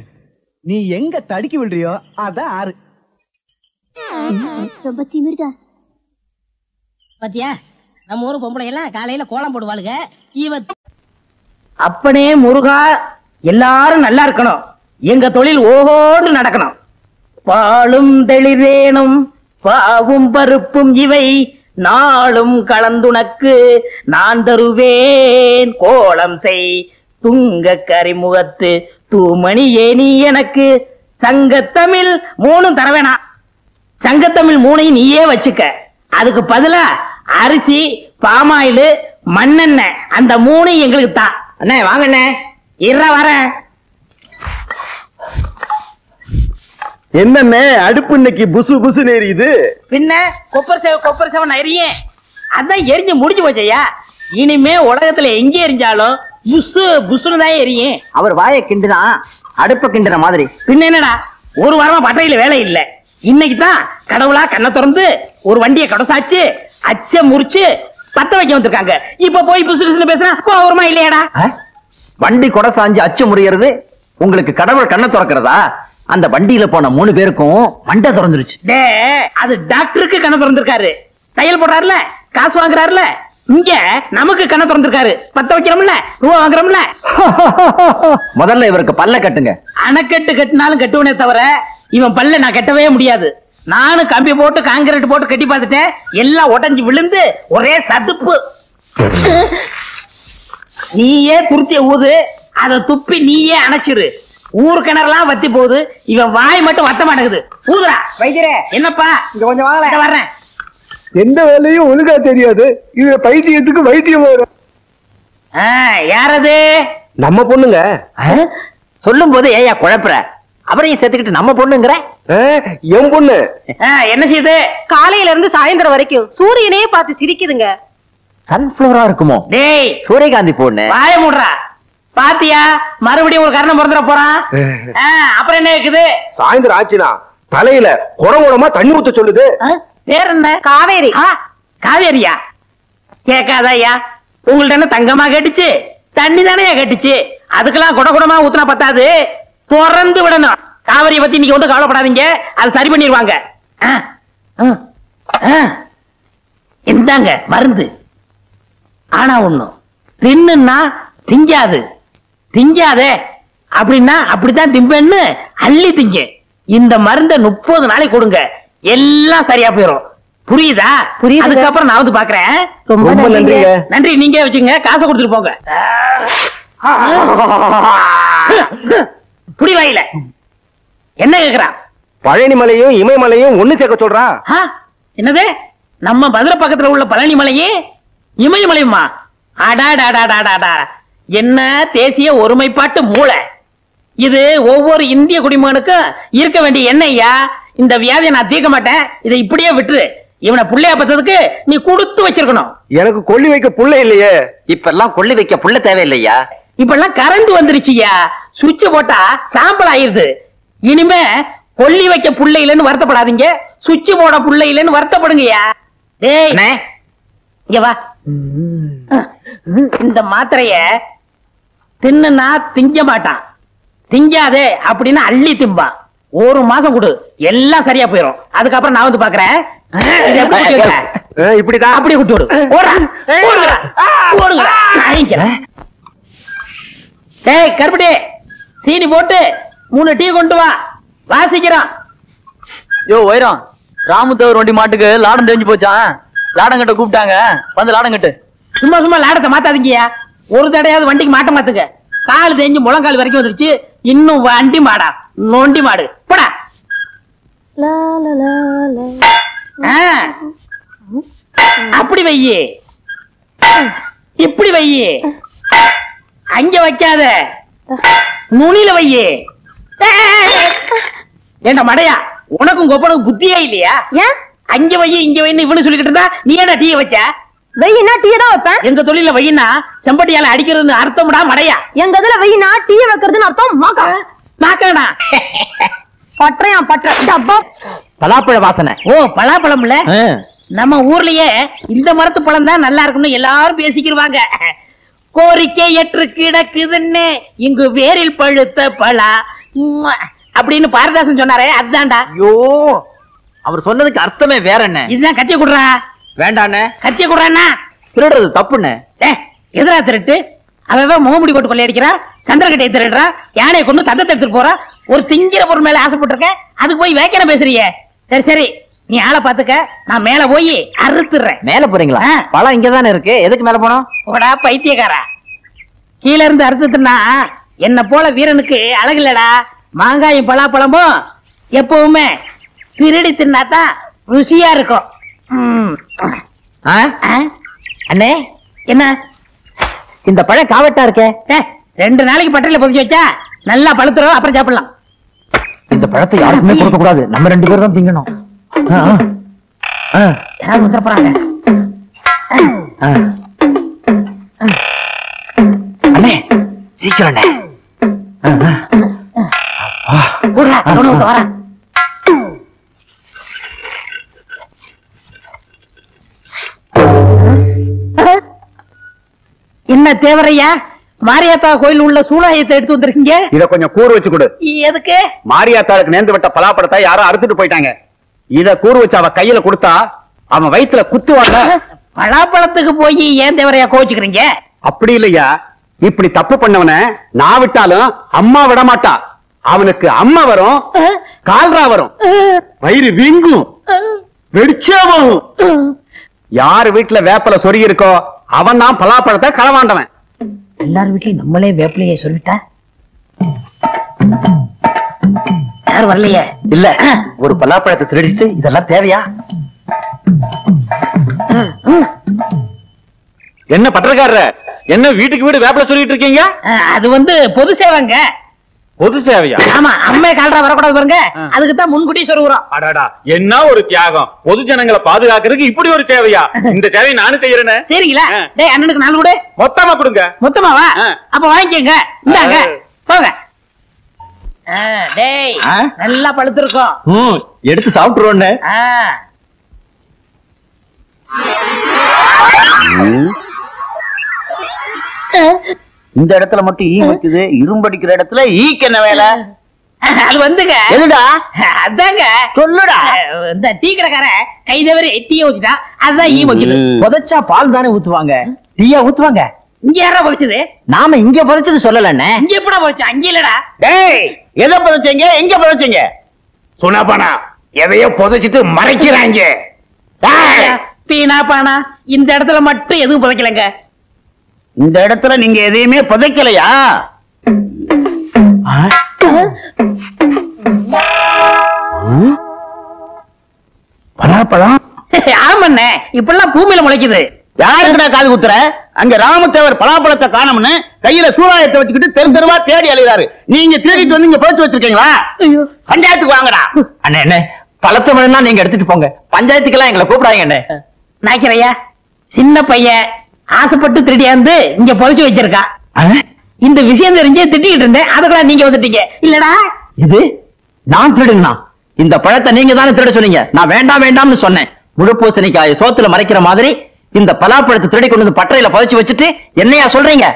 [SPEAKER 5] நீ எங்க தடுக்கி விடுறியோ அதான் ஆறு.
[SPEAKER 3] ரொம்ப திமிர்தா.
[SPEAKER 2] பாத்தியா, நம்ம ஊரு பொம்பளை எல்லாம் காலையில கோலம் போடுவாளுங்க. இவ
[SPEAKER 7] அப்பனே முருகா, எல்லாரும் நல்லா இருக்கணும். எங்க தொழில் ஓஹோடு நடக்கணும். பாலும் தெளிவேனும் பாவும் பருப்பும் இவை நாளும் கலந்துனக்கு நான் தருவேன். கோலம் செய் துங்க கரிமுகத்து தூமணி ஏனி எனக்கு. சங்கத்தமிழ் 3 தரவேணா. சங்கத்தமிழ் 3 நீயே வச்சுக்க. அதுக்கு பதிலா அரிசி, பாமாயில், மண்ணெண்ணெய் அந்த 3 எங்களுக்கு தான். அண்ணே வாங்கண்ணே. இருற வரேன்.
[SPEAKER 1] என்னண்ணே அடுப்பு இன்னைக்கு புசு புசு எரியுது?
[SPEAKER 7] பின்ன கொப்பர் சேவன் எரியும். அதான் எரிஞ்சு முடிஞ்சு போச்சையா. இனிமே உலகத்துல எங்க எரிஞ்சாலும் புசு புசுன்னு தான் எரியும். அவர் வாயை கிண்டுனா அடுப்ப கிண்டுற மாதிரி. பின்ன என்னடா, ஒரு வாரமா பட்டையில வேலை இல்ல. இன்னைக்கு தான் கடவுளா கண்ணை திறந்து ஒரு வண்டியை கடசாச்சு அச்ச முறிச்சு பத்த வைக்க வந்திருக்காங்க. இப்ப போய் புசு புசுன்னு பேசுனா கோவமா இல்லையாடா?
[SPEAKER 8] வண்டி கொடை சாஞ்சு அச்சு முறியறது உங்களுக்கு கடவுள் கண்ணை திறக்கிறதா? அந்த வண்டியில போன 3 பேருக்கும் மண்டை திறந்துருச்சு.
[SPEAKER 7] அது டாக்டருக்கு கண்ணை திறந்திருக்காரு. தையல் போடுறாருல, காசு வாங்குறாருல. இங்க நமக்கு கண்ணை திறந்திருக்காரு. பத்த வைக்கிறோம்ல, ரூபா வாங்குறோம்ல.
[SPEAKER 8] முதல்ல இவருக்கு பல்ல கட்டுங்க.
[SPEAKER 7] அணைக்கட்டு கட்டினாலும் கட்டுவனே தவிர இவன் பல்ல நான் கட்டவே முடியாது. நானும் கம்பி போட்டு காங்கிரீட் போட்டு கட்டி பார்த்துட்டேன். எல்லாம் உடைஞ்சு விழுந்து ஒரே சதுப்பு. நீயே துருத்திய ஊது, அதை துப்பி நீயே அணைச்சிரு. ஊரு கிணறுலாம் வத்தி போகுது. இவன் வாய் மட்டும் வத்த மாட்டேங்குது. ஊதுரா வைத்தியரே. என்னப்பா இங்க கொஞ்சம் வாங்க. வர்றேன்.
[SPEAKER 1] எந்த வேலையும் ஒழுங்கா தெரியாது. இது பைத்தியத்துக்கு வைத்தியம் வரும்.
[SPEAKER 7] யாரது?
[SPEAKER 1] நம்ம பொண்ணுங்க.
[SPEAKER 7] சொல்லும் போது ஏயா குழப்புற? அவரையும் சேர்த்துக்கிட்டு நம்ம பொண்ணுங்கிற?
[SPEAKER 1] என் பொண்ணு.
[SPEAKER 7] என்ன செய்யுது?
[SPEAKER 6] காலையில இருந்து சாயந்தரம் வரைக்கும் சூரியனையே பார்த்து சிரிக்குதுங்க.
[SPEAKER 8] சன்ஃபிளவரா இருக்குமோ?
[SPEAKER 7] டேய்
[SPEAKER 8] சூரியகாந்தி பொண்ணு.
[SPEAKER 7] வாய மூடுறா. பாத்தியா மறுபடியும் ஒரு கரணம் பிறந்துட போறான். அப்புறம் என்ன இருக்குது?
[SPEAKER 1] சாயந்தரம் ஆச்சுனா தலையில குடகுடமா தண்ணி ஊத்த சொல்லுது.
[SPEAKER 7] பேர் என்ன?
[SPEAKER 6] காவேரி.
[SPEAKER 7] காவேரியா? கேட்காத ஐயா, உங்கள்ட்ட என்ன தங்கமா கேட்டுச்சு? தண்ணி தானே கேட்டுச்சு. அதுக்கெல்லாம் குடகுடமா ஊத்துனா பத்தாது, திறந்து விடணும். காவிரியை பத்தி நீங்க வந்து கவலைப்படாதீங்க, அது சரி பண்ணிடுவாங்க. இந்தாங்க மருந்து. ஆனா ஒண்ணும் தின்னுன்னா திங்காது. திங்காதே அப்படின்னா அப்படித்தான் திம்பன்னு அள்ளி திங்க. இந்த மருந்த 30 நாளைக்கு கொடுங்க, எல்லாம் சரியா போயிடும். புரியுதா?
[SPEAKER 6] புரியுது.
[SPEAKER 7] அதுக்கப்புறம் நான் வந்து பாக்குறேன்.
[SPEAKER 1] ரொம்ப நன்றிங்க.
[SPEAKER 7] நன்றி நீங்க வச்சுங்க, காசை கொடுத்துட்டு போங்க. புடி வாயில என்ன கேக்குறான்?
[SPEAKER 1] பழனி மலையும் இமயமலையும் ஒண்ணு சேர்க்க சொல்றான்.
[SPEAKER 7] என்னது? நம்ம மதுரை பக்கத்துல உள்ள பழனி மலையும் இமயமலையுமா? அடாடாடாடாடா, என்ன தேசிய ஒருமைப்பாட்டு மூளை இது! ஒவ்வொரு இந்திய குடிமகனுக்கும் இருக்க வேண்டிய எண்ணெய்யா. இந்த வியாதியை நான் தீர்க்க மாட்டேன், இதை இப்படியே விட்டுரு. இவனை புள்ளையா பத்ததுக்கு நீ கொடுத்து வச்சிருக்கணும்.
[SPEAKER 1] எனக்கு கொள்ளி வைக்க புள்ள இல்லையே.
[SPEAKER 8] இப்ப எல்லாம் கொள்ளி வைக்க புள்ள தேவையில்லையா?
[SPEAKER 7] இப்ப எல்லாம் கரண்ட் வந்துருச்சுயா, சுவிட்ச் போட்டா சாம்பல் ஆயிருது. இனிமே கொல்லி வைக்க புள்ள இல்லைன்னு வருத்தப்படாதீங்க, சுவிட்ச் போட புள்ள இல்லைன்னு வருத்தப்படுங்கயா. டேய் இங்க வா. இந்த மாத்திரைய தின்னுனா திங்க மாட்டான், திங்காதே அப்படின்னு அள்ளி திம்பான். 1 மாசம் கொடு, எல்லாம் சரியா போயிடும். அதுக்கப்புறம் நான் வந்து பாக்குறேன்.
[SPEAKER 1] இப்படிதான்
[SPEAKER 7] அப்படியே குட்டி விடு. டேய் கருப்படி, சீனி போட்டு 3 டீ கொண்டு வா, வாசிக்கிறோம்.
[SPEAKER 5] யோ வைரம், ராமுத்தவர் வண்டி மாட்டுக்கு லாடம் தெரிஞ்சு போச்சான். லாடம் கட்ட கூப்பிட்டாங்க, வந்து லாடம் கட்டு.
[SPEAKER 7] சும்மா சும்மா லாடத்தை மாத்தாதீங்கயா. ஒரு தடையாவது வண்டிக்கு மாட்ட மாத்துங்க. கால் தேஞ்சு முழங்கால் வரைக்கும் வந்துருச்சு, இன்னும் வண்டி மாடா நொண்டி மாடு போடா. அப்படி வையி, இப்படி வையி, அங்க வைக்காத, நுனியில வையி. ஏண்டா மடையா, உனக்கும் கொப்பனுக்கு புத்தியே இல்லையா?
[SPEAKER 6] ஏன்
[SPEAKER 7] அங்க வையி இங்க வைன்னு இவனு சொல்லிக்கிட்டு இருந்தா நீ என்ன டீ வச்ச?
[SPEAKER 6] வெயினா டீ தான் வைப்பேன்.
[SPEAKER 7] எங்க தொழில வையினா செம்பட்டியால அடிக்கிறதுன்னு அர்த்தம்டா மடையா.
[SPEAKER 6] எங்க இதுல வெயினா டீ வைக்கிறதுன்னு அர்த்தம். மாக்கா
[SPEAKER 7] நாக்கடா
[SPEAKER 6] பற்றையா பற்ற டப்பா.
[SPEAKER 8] பலாப்பழ வாசனை.
[SPEAKER 7] ஓ பலாப்பழம் இல்ல, நம்ம ஊர்லயே இந்த மரத்து பழம் தான் நல்லா இருக்குன்னு எல்லாரும் பேசிக்கிருவாங்க. கோரிக்கை ஏற்று கிடக்குதுன்னு இங்கு வேரில் பழுத்த பழா அப்படின்னு பாரதாசன் சொன்னாரே, அதுதான்டா.
[SPEAKER 8] ஐயோ, அவர் சொன்னதுக்கு அர்த்தமே வேற என்ன?
[SPEAKER 7] இதுதான். கத்திய குடுறா.
[SPEAKER 8] வேண்டாண்ணே.
[SPEAKER 7] கத்திய குடுறான்னா
[SPEAKER 8] திருடுறது தப்புண்ணே.
[SPEAKER 7] எதிரா திருட்டு? அவன் முகமுடி போட்டு கொள்ளையடிக்கிறா, சந்திரகட்டையை திருடுறா, யானையை கொண்டு தந்தத்தை எடுத்துட்டு போறா. ஒரு திங்கிற பொருள் மேல ஆசைப்பட்டிருக்கேன், அதுக்கு போய் வேக்கிற பேசுறியே. சரி சரி, நீ ஆளை பாத்துக்க, நான் மேல போய் அறுத்துறேன்.
[SPEAKER 8] மேல போறீங்களா? பழம் இங்கதானே இருக்கு, எதுக்கு மேல போனோம்?
[SPEAKER 7] போடா பைத்தியக்காரா, கீழ இருந்து அறுத்துனா என்ன போல வீரனுக்கு அழகு இல்லடா. மாங்காயும் பலாப்பழமும் எப்பவுமே திருடி தின்னாதான் ருசியா இருக்கும்.
[SPEAKER 8] அண்ணே,
[SPEAKER 7] என்ன
[SPEAKER 8] இந்த பழம் காவட்டா இருக்கே.
[SPEAKER 7] 2 நாளைக்கு பட்டறையில பொதிச்சு வச்சா நல்லா பழுத்துறோம், அப்புறம் சாப்பிடலாம்.
[SPEAKER 8] இந்த பழத்தை யாருக்குமே கொடுக்க கூடாது, நம்ம 2 பேரும் தான் திங்கணும்.
[SPEAKER 7] யாரும் வந்துட போறாங்க.
[SPEAKER 8] அண்ணே சீக்கிரம் அண்ணே.
[SPEAKER 7] வரேன். என்ன தேவரையா, மாரியாத்தா கோயில் உள்ள சூழாயத்தை எடுத்து வந்திருக்கீங்க?
[SPEAKER 1] இத கொஞ்சம் கூறு வச்சு கொடு.
[SPEAKER 7] எதுக்கு?
[SPEAKER 1] மாரியாத்தாளுக்கு நேர்ந்து விட்ட பலாப்பழத்தை யாரோ அறுத்துட்டு போயிட்டாங்க. இத கூறு வச்சு அவ கையில கொடுத்தா அவன் வயித்துல குத்துவாங்க.
[SPEAKER 7] பலாப்பழத்துக்கு போய் ஏன் தேவரையா கோச்சுக்கிறீங்க?
[SPEAKER 1] அப்படி இல்லையா, இப்படி தப்பு பண்ணவன நான் விட்டாலும் அம்மா விட மாட்டா. அவனுக்கு அம்மா வரும், கால்ரா வரும், வயிறு வீங்கும், வெடிச்சாவும். யாரு வீட்டுல வேப்பல சொருகி இருக்கோ அவன் தான் பலாப்பழத்தை களவாண்டவன்.
[SPEAKER 7] எல்லாரும் வீட்லயும் நம்மளே வேப்பிலையே சொல்லிட்டா யாரும் வரலையே.
[SPEAKER 8] இல்ல, ஒரு பலாப்பழத்தை திருடிட்டு இதெல்லாம் தேவையா?
[SPEAKER 1] என்ன பட்டக்காரர், என்ன வீட்டுக்கு வீடு வேப்பல சொல்லிட்டு இருக்கீங்க?
[SPEAKER 7] அது பொது சேவைங்க.
[SPEAKER 9] பொது சேவையா?
[SPEAKER 7] ஆமா, அம்மே கால்ரா வரக்கூடாது பாருங்க, அதுக்கு தான் முன்கூட்டியே சொல்லுறோம்.
[SPEAKER 9] அடாடா, என்ன ஒரு தியாகம்! பொது ஜனங்களை பாதுகாக்கிறதுக்கு இப்படி ஒரு சேவையா? இந்த சேவையை நானும் செய்யறேனே.
[SPEAKER 7] சரிங்களா? டேய், அண்ணனுக்கு 4 கொடு.
[SPEAKER 9] மொத்தமா கொடுங்க.
[SPEAKER 7] மொத்தமாவா? அப்ப வாங்கிக்கங்க. இந்தாங்க, போங்க. டேய், நல்லா பழுத்திருக்கும்.
[SPEAKER 8] எடுத்து சாப்பிட்டுருவோன்னு. இந்த இடத்துல மட்டும் ஈ வைக்குது, இரும்படிக்கிற இடத்துல ஈக்கு என்ன வேலை?
[SPEAKER 7] அது வந்துங்க.
[SPEAKER 8] எதுடா?
[SPEAKER 7] அதாங்க.
[SPEAKER 8] சொல்லுடா.
[SPEAKER 7] இந்த டீ கடைக்கார கை தவறி டீயை ஊத்திட்டா, அதுதான் ஈ வைக்குது.
[SPEAKER 8] புதைச்சா பால் தானே ஊத்துவாங்க, டீயா ஊத்துவாங்க?
[SPEAKER 7] இங்க யாரா பொறிச்சது?
[SPEAKER 8] நாம இங்க புதைச்சது சொல்லலண்ணே.
[SPEAKER 7] இங்க எப்படா பொறிச்சா? அங்க இல்லடா.
[SPEAKER 8] டேய், எதை புதைச்சீங்க? எங்க புதைச்சீங்க?
[SPEAKER 1] சுனாபானா எதையோ புதைச்சிட்டு மறைக்கிறாங்க.
[SPEAKER 7] பீனா பானா, இந்த இடத்துல மட்டும் எதுவும் புதைக்கலங்க.
[SPEAKER 8] இந்த இடத்துல நீங்க எதையுமே புதைக்கலையா? பலாப்பழம்?
[SPEAKER 7] ஆமாண்ணே, இப்பெல்லாம் பூமியில முளைக்குது.
[SPEAKER 8] யாருக்குடா காது குத்துற? அங்க ராமதேவர் பலாப்பழத்தை காணோம்னு கையில சூறாயத்தை வச்சுக்கிட்டு தெரு தெருவா தேடி அலைகிறாரு. நீங்க தேடிட்டு வந்து இங்க புதைச்சு வச்சிருக்கீங்களா? பஞ்சாயத்துக்கு வாங்கடா. அண்ணே, என்ன பழத்தை வேணும்னா நீங்க எடுத்துட்டு போங்க, பஞ்சாயத்துக்கெல்லாம் எங்களை கூப்பிடாங்க. அண்ணே
[SPEAKER 7] நாய்க்கிறையா, சின்ன பையன் ஆசைப்பட்டு திருடியாந்து இங்க புதைச்சு வச்சிருக்கா. இந்த விஷயம் தெரிஞ்சே திட்டிக்கிட்டு இருந்தேன், அதுக்கெல்லாம் நீங்க வந்துட்டீங்க இல்லடா.
[SPEAKER 8] இது நான் திருடுங்கண்ணா? இந்த பழத்தை நீங்க தானே திருட சொன்னீங்க. நான் வேண்டாம் வேண்டாம்னு சொன்னேன். முழுப்பூசணிக்காய சோத்துல மறைக்கிற மாதிரி இந்த பலாப்பழத்தை திருடி கொண்டு வந்து பட்டறையில புதைச்சு வச்சுட்டு என்னையா சொல்றீங்க?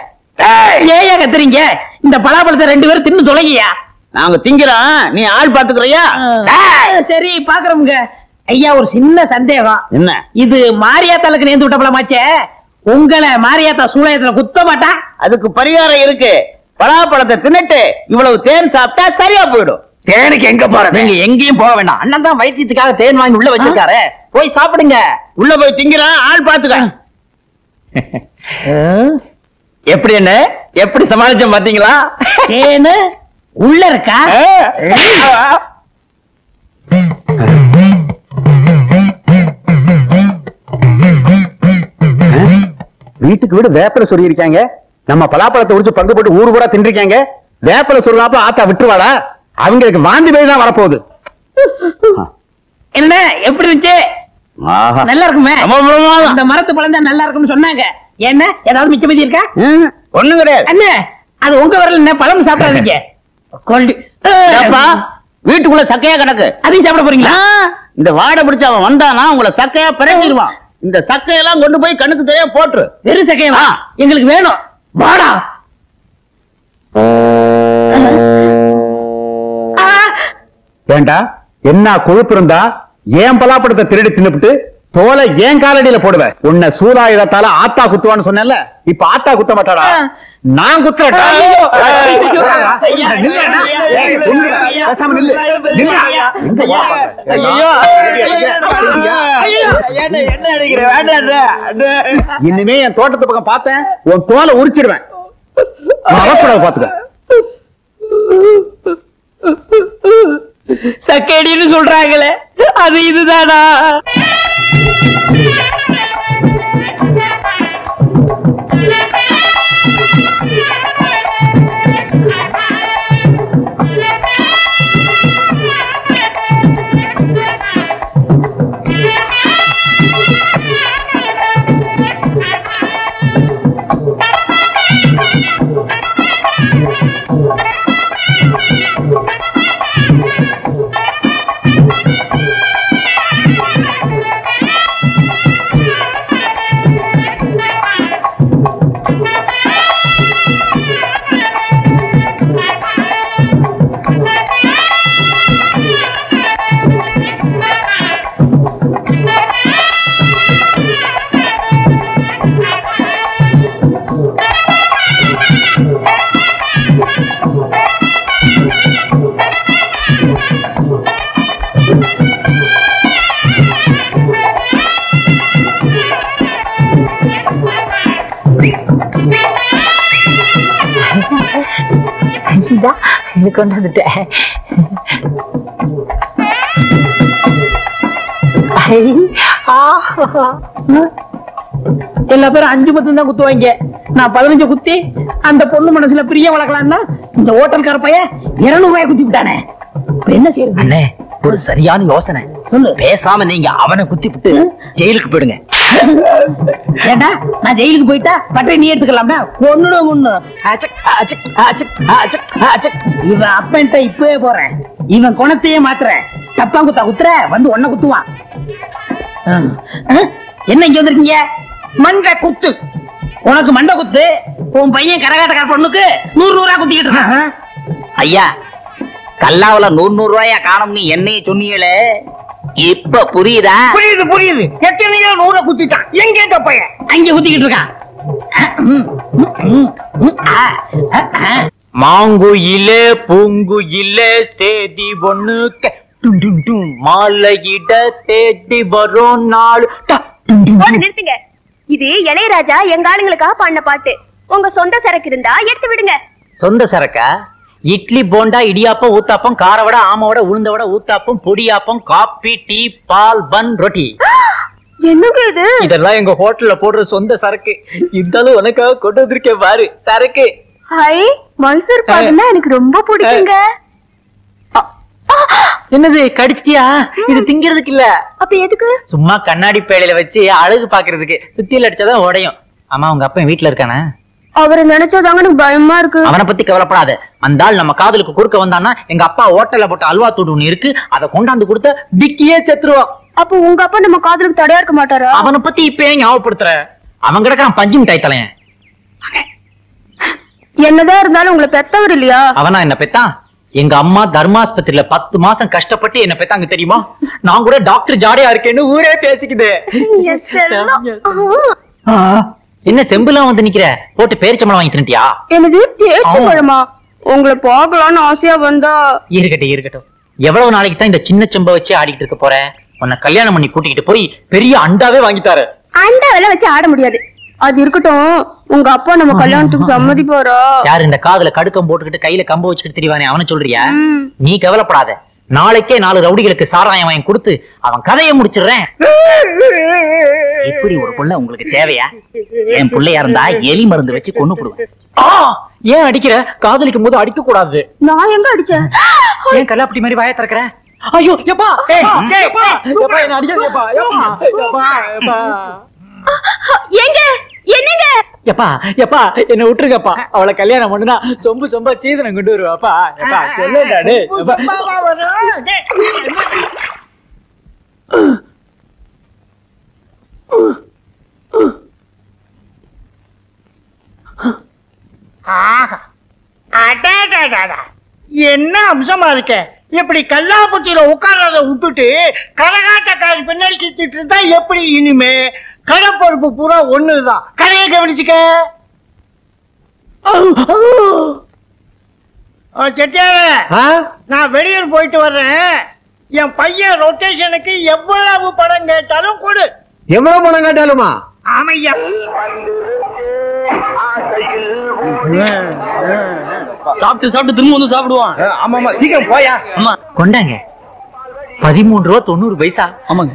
[SPEAKER 7] ஏயா கத்துறீங்க? இந்த பலாப்பழத்தை 2 பேரும் தின்னு தொலைங்கயா.
[SPEAKER 8] நாங்க திங்கிறோம், நீ ஆள் பாத்துக்கிறியா?
[SPEAKER 7] சரி, பாக்குறோம்ங்க. ஐயா, ஒரு சின்ன சந்தேகம்.
[SPEAKER 8] என்ன?
[SPEAKER 7] இது மாரியாத்தாளுக்கு நேர்ந்து விட்ட பழமாச்சே, உங்களை மாரியாத்தா சூளையத்துல குத்த மாட்டா?
[SPEAKER 8] அதுக்கு பரிகாரம் இருக்கு. பலாப்பழத்தை தின்னுட்டு இவ்வளவு தேன் சாப்பிட்டா சரியா போயிடும்.
[SPEAKER 1] தேனுக்கு எங்க போற?
[SPEAKER 8] நீங்க எங்கேயும் போக வேண்டாம். அண்ணன் தான் வைத்தியத்துக்காக தேன் வாங்கி உள்ள வச்சிருக்காரு, போய் சாப்பிடுங்க. உள்ள போய் திங்கிறான், ஆள் பாத்துக்க. எப்படி என்ன எப்படி சமாளிச்சோம் பாத்தீங்களா?
[SPEAKER 7] தேனு உள்ள இருக்கா?
[SPEAKER 8] வீட்டுக்கு வீடு வேப்பல சொல்லி இருக்காங்க. நம்ம பலாப்பழத்தை உரிச்சு பங்கு போட்டு ஊரு பூரா தின்றிருக்காங்க. வேப்பல சொல்லாப்ப ஆத்தா விட்டுருவாடா? அவங்களுக்கு வாந்தி பேய் தான் வரப்போகுது.
[SPEAKER 7] என்ன எப்படி இருந்துச்சு? நல்லா இருக்குமே. இந்த மரத்து பழம் தான் நல்லா இருக்கும்னு சொன்னாங்க. என்ன ஏதாவது மிச்ச மீதி இருக்கா?
[SPEAKER 8] ஒண்ணும் கிடையாது.
[SPEAKER 7] அண்ணே, அது உங்க வரல, என்ன பழம் சாப்பிடாதீங்க.
[SPEAKER 8] வீட்டுக்குள்ள சக்கையா கிடக்கு,
[SPEAKER 7] அதையும் சாப்பிட போறீங்களா?
[SPEAKER 8] இந்த வாடை பிடிச்ச அவன் வந்தானா உங்களை சக்கையா பிறங்கிடுவான். இந்த சக்கையெல்லாம் கொண்டு போய் கண்ணுக்கு தெரியாம போட்டுரு.
[SPEAKER 7] வெறும் சக்கையா எங்களுக்கு வேணும். வாடா.
[SPEAKER 8] ஏண்டா, என்ன கொழுப்பு இருந்தா ஏன் பலாப்பழத்தை திருடி தின்னுபிட்டு தோலை ஏன் காலடியில போடுவேன்? உன்னை சூதாயுதத்தால ஆத்தா குத்துவான்னு சொன்னேன்ல, இப்ப ஆத்தா குத்த மாட்டாடா, நான் குத்துறேன். இனிமே என் தோட்டத்து பக்கம் பார்த்தேன், உன் தோலை உரிச்சிடுவேன். அவசரம் பாத்துக்க.
[SPEAKER 7] சக்கேடின்னு சொல்றாங்களே, அது இதுதானா?
[SPEAKER 10] கொண்டு வந்துட்டேன்.
[SPEAKER 7] எல்லா பேரும் 5 10 தான் குத்துவாங்க. நான் 15 குத்தி அந்த பொண்ணு மனசுல பிரியம் வளர்க்கலாம்னா இந்த ஹோட்டல்கார பையன் 200 ரூபாய் குத்தி விட்டானே. என்ன செய்யறது?
[SPEAKER 5] அண்ணே, ஒரு சரியான யோசனை.
[SPEAKER 7] சொல்லு.
[SPEAKER 5] பேசாம நீங்க அவனை குத்தி விட்டு ஜெயிலுக்கு போயிடுங்க.
[SPEAKER 7] ஏண்டா நான் ஜெயிலுக்கு போயிட்டா பட்டை நீ எடுத்துக்கலாம்டா. ஒண்ணு இவன் அப்பன்ட்ட இப்பவே போறேன். இவன் குணத்தையே மாத்துறேன். தப்பா குத்தா குத்துற வந்து ஒன்ன குத்துவான். என்ன இங்க வந்திருக்கீங்க? மண்டை குத்து. உனக்கு மண்டை குத்து. உன் பையன் கரகாட்டக்கார பொண்ணுக்கு 100 ரூபாய் குத்திக்கிட்டு இருக்கான்.
[SPEAKER 5] ஐயா, கல்லாவுல 100 ரூபாயா காணும்னு என்னைய சொன்னீங்களே, இப்ப புரியுதா?
[SPEAKER 7] புரியுது. எத்தனையோ 100 குத்திட்டான். எங்க இந்த பையன்? அங்க குத்திக்கிட்டு இருக்கான்.
[SPEAKER 5] மாங்குயிலே பூங்குயிலே சேதி ஒண்ணு மாலையிட தேடி வரும் நாள்.
[SPEAKER 3] நிறுத்துங்க. இது இளையராஜா எங்க ஆளுங்களுக்காக பாடின பாட்டு. உங்க சொந்த சரக்கு இருந்தா எடுத்து விடுங்க.
[SPEAKER 5] சொந்த சரக்கா? இட்லி போண்டா இடியாப்பம் ஊத்தாப்பம் காரவடை ஆமவடை உளுந்தவடை ஊத்தாப்பம் பொடியாப்பம் காபி டீ பால் பன் ரொட்டி.
[SPEAKER 3] என்னங்க இது?
[SPEAKER 5] இதெல்லாம் எங்க ஹோட்டல்ல போடுற சொந்த சரக்கு. இருந்தாலும் உனக்காக கொண்டு வந்திருக்கேன் பாரு சரக்கு.
[SPEAKER 3] ஹை, மைசூர் பாக்குன்னா எனக்கு ரொம்ப பிடிக்குங்க.
[SPEAKER 5] என்னது கடிச்சிட்டியா? இது திங்கிறதுக்கு இல்ல.
[SPEAKER 3] அப்ப எதுக்கு?
[SPEAKER 5] சும்மா கண்ணாடி பேழையில வச்சு அழகு பாக்குறதுக்கு. சுத்தியில அடிச்சாதான் உடையும். ஆமா, உங்க அப்பா வீட்டுல இருக்கானே?
[SPEAKER 3] அவரை நினைச்சதாங்க எனக்கு பயமா இருக்கு.
[SPEAKER 5] அவனை பத்தி கவலைப்படாத. அந்த ஆள் நம்ம காதலுக்கு குறுக்க வந்தான்னா எங்க அப்பா ஹோட்டல்ல போட்ட அல்வா தூடு ஒண்ணு இருக்கு, அதை கொண்டாந்து கொடுத்த டிக்கியே செத்துருவான்.
[SPEAKER 3] அப்ப உங்க அப்பா நம்ம காதலுக்கு தடையா இருக்க மாட்டாரா?
[SPEAKER 5] அவனை பத்தி இப்ப ஞாபகப்படுத்துற. அவன் கிடக்கான் பஞ்சு மிட்டாய் தலையன்.
[SPEAKER 3] என்னதான் இருந்தாலும் உங்களை பெத்தவர் இல்லையா?
[SPEAKER 5] அவனா என்ன பெத்தான்? எங்க அம்மா தர்மாஸ்பத்திரியில 10 மாசம் கஷ்டப்பட்டு என்ன பெத்தாங்க தெரியுமா? நான் கூட டாக்டர் ஜாடையா இருக்கேன்னு ஊரே பேசிக்குது. என்ன செம்புலாம் வந்து நிக்கிற? போட்டு பேரிச்சம்பளம் வாங்கி தின்ட்டியா?
[SPEAKER 3] எனது பேரிச்சம்பழமா? உங்களை பார்க்கலான்னு ஆசையா வந்தா.
[SPEAKER 5] இருக்கட்டும். எவ்வளவு நாளைக்கு தான் இந்த சின்ன செம்ப வச்சு ஆடிட்டு இருக்க போற? உன்னை கல்யாணம் பண்ணி கூட்டிக்கிட்டு போய் பெரிய அண்டாவே வாங்கிட்டாரு.
[SPEAKER 3] அண்டாவெல்லாம் வச்சு ஆட முடியாது. அது இருக்கட்டும், உங்க அப்பா நம்ம கல்யாணத்துக்கு சம்மதிப்பாரா?
[SPEAKER 5] யாரு இந்த காதுல கடுக்கம் போட்டுக்கிட்டு கையில கம்ப வச்சுக்கிட்டு தெரியவானே, அவனை சொல்றியா? நீ கவலைப்படாத. நாளைக்கே 4 ரவுடிகளுக்கு சாராயம் வாங்கி கொடுத்து அவன் கதையை முடிச்சிடுறேன். எப்படி ஒரு புள்ள உங்களுக்கு தேவையா? என் பிள்ளையா இருந்தா எலி மருந்து வச்சு கொன்னு போடுவேன். ஏன் அடிக்கிற? காதலிக்கும் போது அடிக்க கூடாது.
[SPEAKER 3] நான் எங்க அடிச்சேன்?
[SPEAKER 5] ஏன் கல்லாப்பட்டி மாதிரி வாய திறக்கிற? ஐயோ எப்பா என்ன அடிக்காதேப்பா.
[SPEAKER 3] எங்க என்னங்க?
[SPEAKER 5] எப்பா என்ன விட்டுருக்கப்பா. அவளை கல்யாணம் பண்ணுனா சொம்பா சீதனம் கொண்டு வருவாப்பா. சொல்லுடாடே.
[SPEAKER 7] என்ன அம்சமா இருக்க? இப்படி கல்லாப்பட்டியில உட்கார்றத விட்டுட்டு கரகாட்டக்காரி பின்னாடி சுத்திட்டு இருந்தா எப்படி? இனிமே கடை பொறுப்பு பூரா ஒண்ணுதான். கடையை கவனிச்சுக்க. செட்டியார, நான் வெளியூர் போயிட்டு வர்றேன். என் பையன் ரொட்டேஷனுக்கு எவ்வளவு பணம் கேட்டாலும் கொடு.
[SPEAKER 1] எவ்வளவு பணம் கேட்டாலுமா?
[SPEAKER 7] ஆமையா.
[SPEAKER 5] சாப்பிட்டு திரும்ப வந்து சாப்பிடுவான்.
[SPEAKER 1] ஆமா சீக்கிரம் போயா.
[SPEAKER 5] ஆமா கொண்டாங்க. 13 ரூபா 90 பைசா. ஆமாங்க.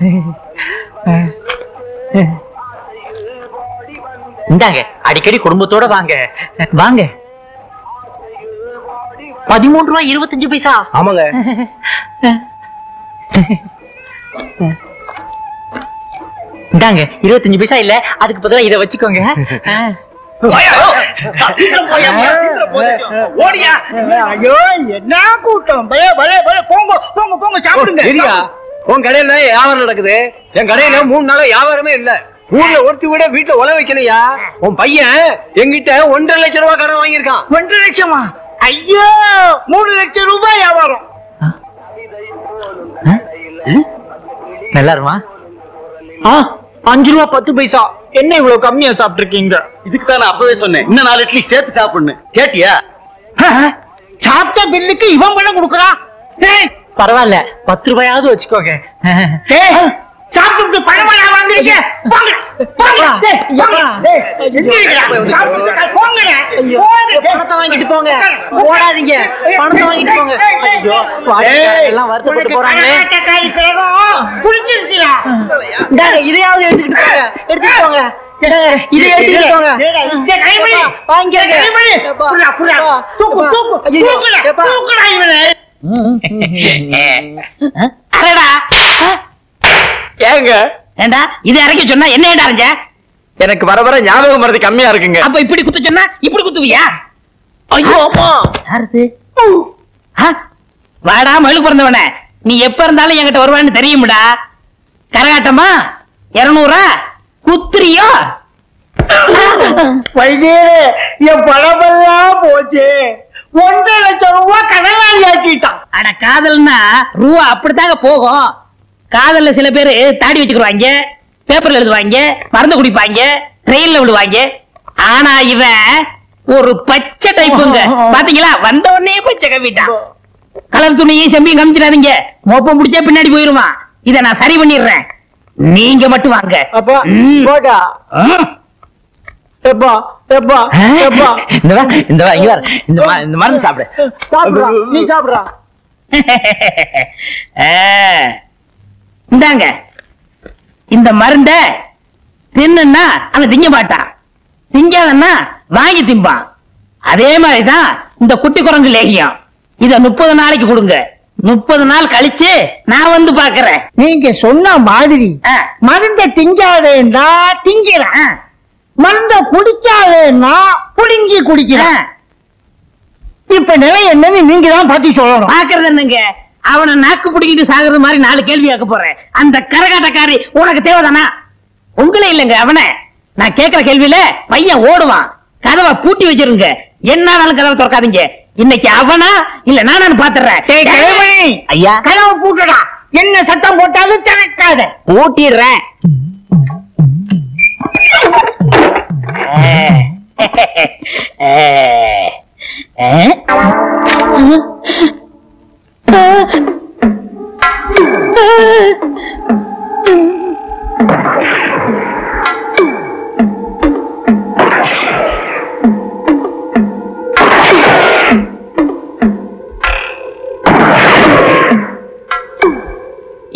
[SPEAKER 5] இந்தாங்க, அடிக்கடி குடும்பத்தோட வாங்க. 13 ரூபா 25 பைசா.
[SPEAKER 1] ஆமாங்க.
[SPEAKER 5] இந்தாங்க 25 பைசா இல்ல, அதுக்கு பதிலா இதை வச்சுக்கோங்க.
[SPEAKER 7] ஐயோ என்ன கூட்டம்! போங்க சாப்பிடுங்க.
[SPEAKER 1] உன் கடையில வியாபாரம் நடக்குது, என் கடையில 3 நாளா வியாபாரமே இல்ல. ஊர்ல ஒருத்தி கூட வீட்டுல உழ வைக்கலையா? உன் பையன் எங்கிட்ட 1.5 லட்சம் ரூபாய் கடன் வாங்கியிருக்கான்.
[SPEAKER 7] 1.5 லட்சமா? ஐயோ, 3 லட்சம் ரூபாய் வியாபாரம்.
[SPEAKER 5] நல்லா இருமா? 5 ரூபா 10 பைசா. என்ன இவ்வளவு கம்மியா சாப்பிட்டு இருக்கீங்க?
[SPEAKER 8] இதுக்கு தான் நான் அப்பவே சொன்னேன், இன்னும் 4 இட்லி சேர்த்து சாப்பிடணும். கேட்டியா?
[SPEAKER 7] சாப்பிட்ட பில்லுக்கு இவன் பணம் கொடுக்கறான்.
[SPEAKER 5] பரவாயில்ல, 10 ரூபாயாவது வச்சுக்கோங்க.
[SPEAKER 7] சாப்பிட்டு பணமா வாங்குறீங்க?
[SPEAKER 5] பணத்தை வாங்கிட்டு போங்க. ஓடாதீங்க, பணத்தை வாங்கிட்டு போங்க. எல்லாம் வருத்தப்பட்டு போறாங்களே. இதையாவது எடுத்துக்கிட்டு போங்க.
[SPEAKER 7] இது
[SPEAKER 1] ஏங்க
[SPEAKER 7] ஏண்டா இது இறக்கி சொன்னா என்ன அரைஞ்ச?
[SPEAKER 1] எனக்கு வர வர ஞாபகம் மறதி கம்மியா இருக்குங்க.
[SPEAKER 7] அப்ப இப்படி குத்து சொன்னா இப்படி குத்துவியா? ஐயோ அம்மா யாருது? வாடா மழுக்கு பிறந்தவன, நீ எப்ப இருந்தாலும் என்கிட்ட வருவான்னு தெரியும்டா. கரகாட்டமா 200 குத்துறியோ?
[SPEAKER 8] வைத்தியரே என் பணமெல்லாம் போச்சு. 1.5 லட்சம் ரூபாய் கடனாளி ஆக்கிட்டான்.
[SPEAKER 7] அட காதல்னா ரூபா அப்படித்தாங்க போகும். காதல்ல சில பேரு தாடி வச்சுக்குவாங்க, பேப்பர்ல எழுதுவாங்க, மருந்து குடிப்பாங்க, ட்ரெயின்ல விடுவாங்க. ஆனா இவன் ஒரு பச்சை டைப்புங்க. பாத்தீங்களா, வந்த உடனே பச்சை கவிட்டான். கலர் துணியும் செம்பியும் கமிச்சிடாதீங்க, மோப்பம் பிடிச்சா பின்னாடி போயிருவான். இத நான் சரி பண்ணிடுறேன், நீங்க மட்டும் வாங்க.
[SPEAKER 8] அப்பா போடா. எப்பா எப்பா எப்பா
[SPEAKER 1] இந்த மருந்து சாப்பிடு.
[SPEAKER 8] சாப்பிடுறா, நீ சாப்பிடுறா.
[SPEAKER 7] இந்தாங்க இந்த மருந்த தின்னுன்னா அவன் திங்க மாட்டான், திங்காதன்னா வாங்கி திம்பான். அதே மாதிரிதான் இந்த குட்டி குரங்கு லேகியம். இத 30 நாளைக்கு கொடுங்க. 30 நாள் கழிச்சு நான் வந்து பாக்குறேன்.
[SPEAKER 8] நீங்க சொன்ன மாதிரி மருந்த திங்காதேன்னா திங்கிறேன், மருந்த குடிக்காதேன்னா புடுங்கி குடிக்கிறேன். இப்ப நிலை என்னன்னு நீங்க தான் பாத்தி சொல்லணும்.
[SPEAKER 7] பாக்குறது என்னங்க, அவனை நாக்கு பிடிக்கிட்டு சாகுறது மாதிரி 4 கேள்வி கேட்க போறேன். அந்த கரகாட்டக்காரி உனக்கு தேவைதானா? உங்களே இல்லங்க அவனை. நான் கேட்கிற கேள்வியில பையன் ஓடுவான். கதவை பூட்டி வச்சிருங்க, என்னாலும் கதவை திறக்காதீங்க. இன்னைக்கு அவனா இல்ல நானு பாத்துறேன்.
[SPEAKER 8] ஐயா கதவை பூட்டடா, என்ன சத்தம் போட்டாலும் திறக்காத.
[SPEAKER 7] பூட்டிடுறேன்.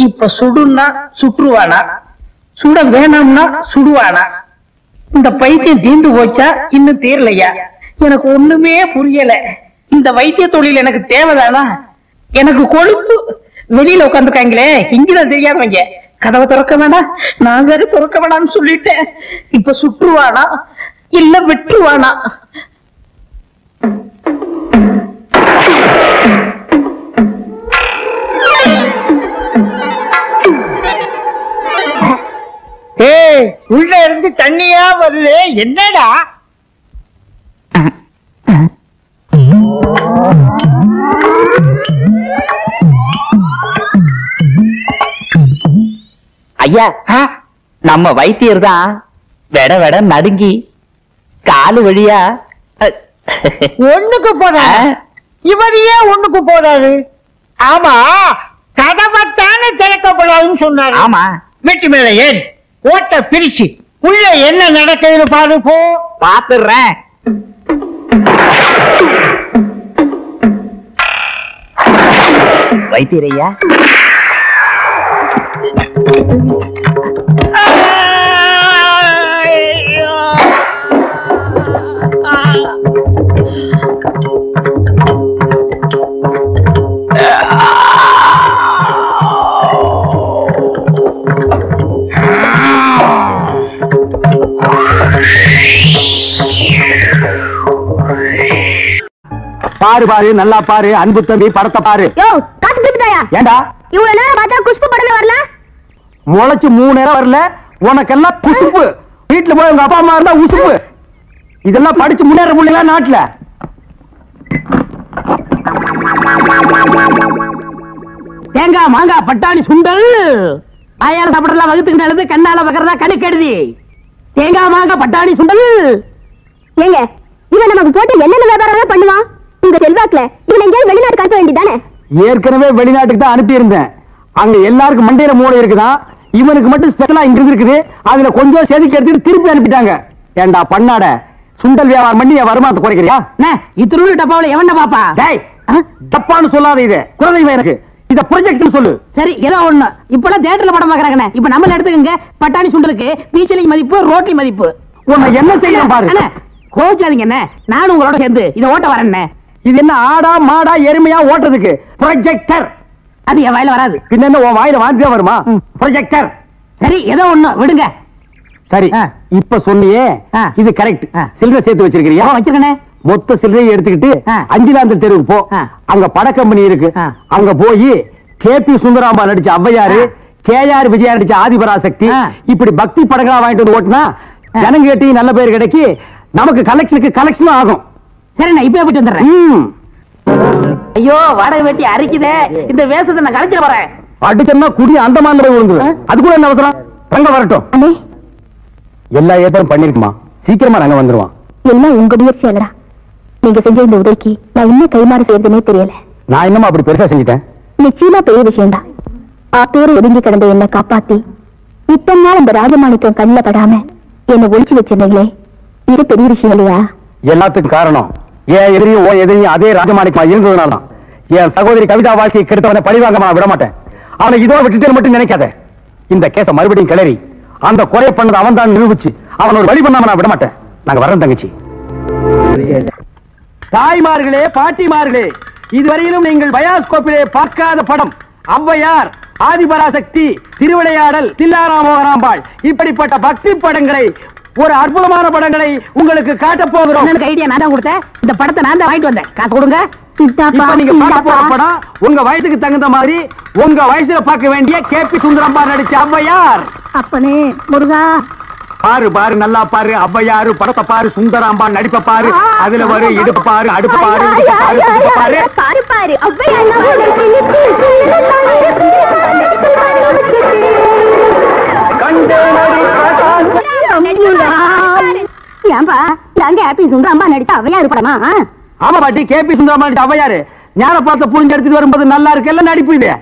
[SPEAKER 8] இப்ப சுடுன்னா சுற்றுவானா, சுட வேணாம்னா சுடுவானா? இந்த பைத்தியம் தீர்ந்து போச்சா இன்னும் தீரலையா? எனக்கு ஒண்ணுமே புரியல. இந்த வைத்திய தொழில் எனக்கு தேவைதானா? எனக்கு கொழுப்பு. வெளியில உட்காந்துருக்காங்களே, இங்கதான் தெரியாதவங்க. கதவை திறக்க வேணாம், நான் வேற திறக்க வேணாம்னு சொல்லிட்டேன். இப்ப சுற்றுவானா இல்ல வெட்டுவானா? ஏய், உள்ள இருந்து தண்ணியா வருது, என்னடா?
[SPEAKER 7] ஐயா, நம்ம வைத்தியர் தான் வெட வெட நடுங்கி காலு வழியா
[SPEAKER 8] ஒண்ணுக்கு போற. இவரையே ஒண்ணுக்கு போறாரு. ஆமா, கதவைத்தானே திறக்கப்படாதுன்னு சொன்னாரு.
[SPEAKER 7] ஆமா,
[SPEAKER 8] வீட்டு மேல ஏன் ஓட்ட பிரிச்சு உள்ள என்ன நடக்குதுன்னு பாரு. போ
[SPEAKER 7] பாத்துறேன். வைத்தியரையா,
[SPEAKER 8] பாரு பாரு, நல்லா பாரு, அன்பு தம்பி படத்தை பாரு. ஏண்டா
[SPEAKER 3] இவ்வளவு நேரம் பார்த்தா குஷ்பு படமே வரல?
[SPEAKER 8] முளைச்சு 3 நேரம் வரல, உனக்கெல்லாம் குசுப்பு. வீட்டுல போய் உங்க அப்பா அம்மா இருந்தா உசுப்பு. இதெல்லாம் படிச்சு முன்னேற முடியல நாட்டுல.
[SPEAKER 7] தேங்காய் மாங்காய் பட்டாணி சுண்டல் ஆயார சாப்பிடலாம், வகுத்துக்கு நல்லது, கண்ணால பக்கறதா கணக்கு எழுதி. தேங்காய் மாங்காய் பட்டாணி சுண்டல்.
[SPEAKER 3] ஏங்க, இவன் நமக்கு போட்டு என்னென்ன வியாபாரம் பண்ணுவான்? உங்க செல்வாக்குல இவன் எங்கேயாவது வெளிநாடு காட்ட வேண்டியதானே?
[SPEAKER 8] ஏற்கனவே வெளிநாட்டுக்கு தான் அனுப்பி இருந்தேன். அங்க எல்லாருக்கும் மண்டையில மூளை இருக்குதான், இவனுக்கு மட்டும் ஸ்பெஷலா இங்க இருக்குது. அதுல கொஞ்சம் செதுக்கி எடுத்துட்டு திருப்பி அனுப்பிட்டாங்க. ஏண்டா பண்ணாட, சுண்டல் வியாபாரம் பண்ணி என் வருமானத்தை குறைக்கிறியா?
[SPEAKER 7] இத்தினூறு டப்பாவில எவன பாப்பா?
[SPEAKER 8] டப்பான்னு சொல்லாத, இது குழந்தை எனக்கு. இத ப்ரொஜெக்ட் சொல்லு.
[SPEAKER 7] சரி ஏதோ ஒண்ணு. இப்பெல்லாம் தியேட்டர்ல படம் பாக்குறாங்கண்ணே. இப்ப நம்ம எடுத்துக்கங்க. பட்டாணி சுண்டலுக்கு பீச்சலி மதிப்பு, ரோட்டி மதிப்பு.
[SPEAKER 8] உன்னை என்ன செய்யணும் பாரு.
[SPEAKER 7] கோச்சாதீங்க என்ன, நானும் உங்களோட சேர்ந்து இதை ஓட்ட வரேன்.
[SPEAKER 8] இது என்ன ஆடா மாடா எருமையா ஓட்டுறதுக்கு? ப்ரொஜெக்டர்.
[SPEAKER 7] அது என் வாயில வராது.
[SPEAKER 8] பின்ன என்ன உன் வாயில வாந்தியா வருமா? ப்ரொஜெக்டர்.
[SPEAKER 7] சரி ஏதோ ஒண்ணு விடுங்க.
[SPEAKER 8] சரி இப்ப சொன்னியே இது கரெக்ட். சில்லறை சேர்த்து வச்சிருக்கிறியா?
[SPEAKER 7] வச்சிருக்கனே.
[SPEAKER 8] மொத்த சில்லறையை எடுத்துக்கிட்டு அஞ்சிலாந்த தெருவுக்கு போ. அங்க பட கம்பெனி இருக்கு. அங்க போய் கேபி சுந்தராம்பா நடிச்ச ஔவையாரு, கேஆர் விஜயா நடிச்ச ஆதிபராசக்தி, இப்படி பக்தி படங்களா வாங்கிட்டு வந்து ஓட்டுனா ஜனங்க கேட்டி நல்ல பேர் கிடைக்கி நமக்கு கலெக்ஷன் ஆகும்.
[SPEAKER 7] சரி நான் இப்ப போயிட்டு வந்துடுறேன். ஐயோ வாடகை வெட்டி அரிக்குதே, இந்த வேஷத்தை நான் கலைச்சிட வரேன்.
[SPEAKER 8] அடிச்சா குடி அந்த மாதிரி விழுந்து அதுக்குள்ள என்ன அவசரம்? ரங்க வரட்டும். எல்லா ஏற்பாடும் பண்ணிருக்குமா, சீக்கிரமா ரங்க வந்துருவான்.
[SPEAKER 3] எல்லாம் உங்க முயற்சி அல்லடா. நீங்க செஞ்ச இந்த உதவிக்கு நான் இன்னும் கைமாறு செய்யறதுனே தெரியல.
[SPEAKER 8] நான் என்னமா அப்படி பெருசா செஞ்சுட்டேன்?
[SPEAKER 3] நிச்சயமா பெரிய விஷயம்தான். ஆத்தோடு ஒதுங்கி கிடந்த என்னை காப்பாத்தி இத்தனை நாள் அந்த ராஜமாணிக்கம் கண்ணில் படாம என்னை ஒழிச்சு வச்சிருந்தீங்களே, இது பெரிய விஷயம் இல்லையா?
[SPEAKER 8] எல்லாத்துக்கும் காரணம் என் எதிரியும் அதே ராஜமாணிக்கமா இருந்ததுனால என் சகோதரி கவிதா வாழ்க்கையை கெடுத்தவனை பழிவாங்கமா விட மாட்டேன். அவனை இதோட விட்டுட்டு மட்டும் நினைக்காத. இந்த கேஸ மறுபடியும் கிளறி அந்த குறைய பண்ணது அவன் தான் நிரூபிச்சு அவன் ஒரு வழி பண்ணாம நான் விட மாட்டேன். நாங்க வர்றோம் தங்கச்சி. தாய்மார்களே, பாட்டிமார்களே, இதுவரையிலும் நீங்கள் பயாஸ்கோப்பிலே பார்க்காத படம் ஔவையார், ஆதிபராசக்தி, திருவிளையாடல், தில்லாராமோகராம்பாள், இப்படிப்பட்ட பக்தி படங்களை, ஒரு அற்புதமான படங்களை உங்களுக்கு காட்ட போகிறோம்.
[SPEAKER 7] ஐடியா நான் தான் கொடுத்தேன். இந்த படத்தை நான் தான் வாங்கிட்டு வந்தேன். காசு கொடுங்க.
[SPEAKER 8] நீங்க பார்க்க போற படம் உங்க வயசுக்கு தகுந்த மாதிரி உங்க வயசுல பார்க்க வேண்டிய கேபி சுந்தரம்பா நடிச்ச ஔவையார்.
[SPEAKER 3] அப்பனே முருகா,
[SPEAKER 8] பாரு பாரு நல்லா பாரு. ஔவையாரு படத்தை பாரு, சுந்தராம்பா நடிப்ப பாரு. அதுல வரு இடுப்பு பாரு, அடுப்பு பாரு, பாரு
[SPEAKER 3] பாரு பாரு. ஏன்பா எங்க ஹாப்பி சுந்தராம்பா நடிச்ச ஔவையாரு படமா?
[SPEAKER 8] ஆமா பாட்டி, கேபி சுந்தரம்பா நடிச்ச ஔவையாரு ஞான பார்த்த புரிஞ்சு எடுத்துட்டு வரும்போது நல்லா இருக்கு. எல்லாம் நடிப்பு இது.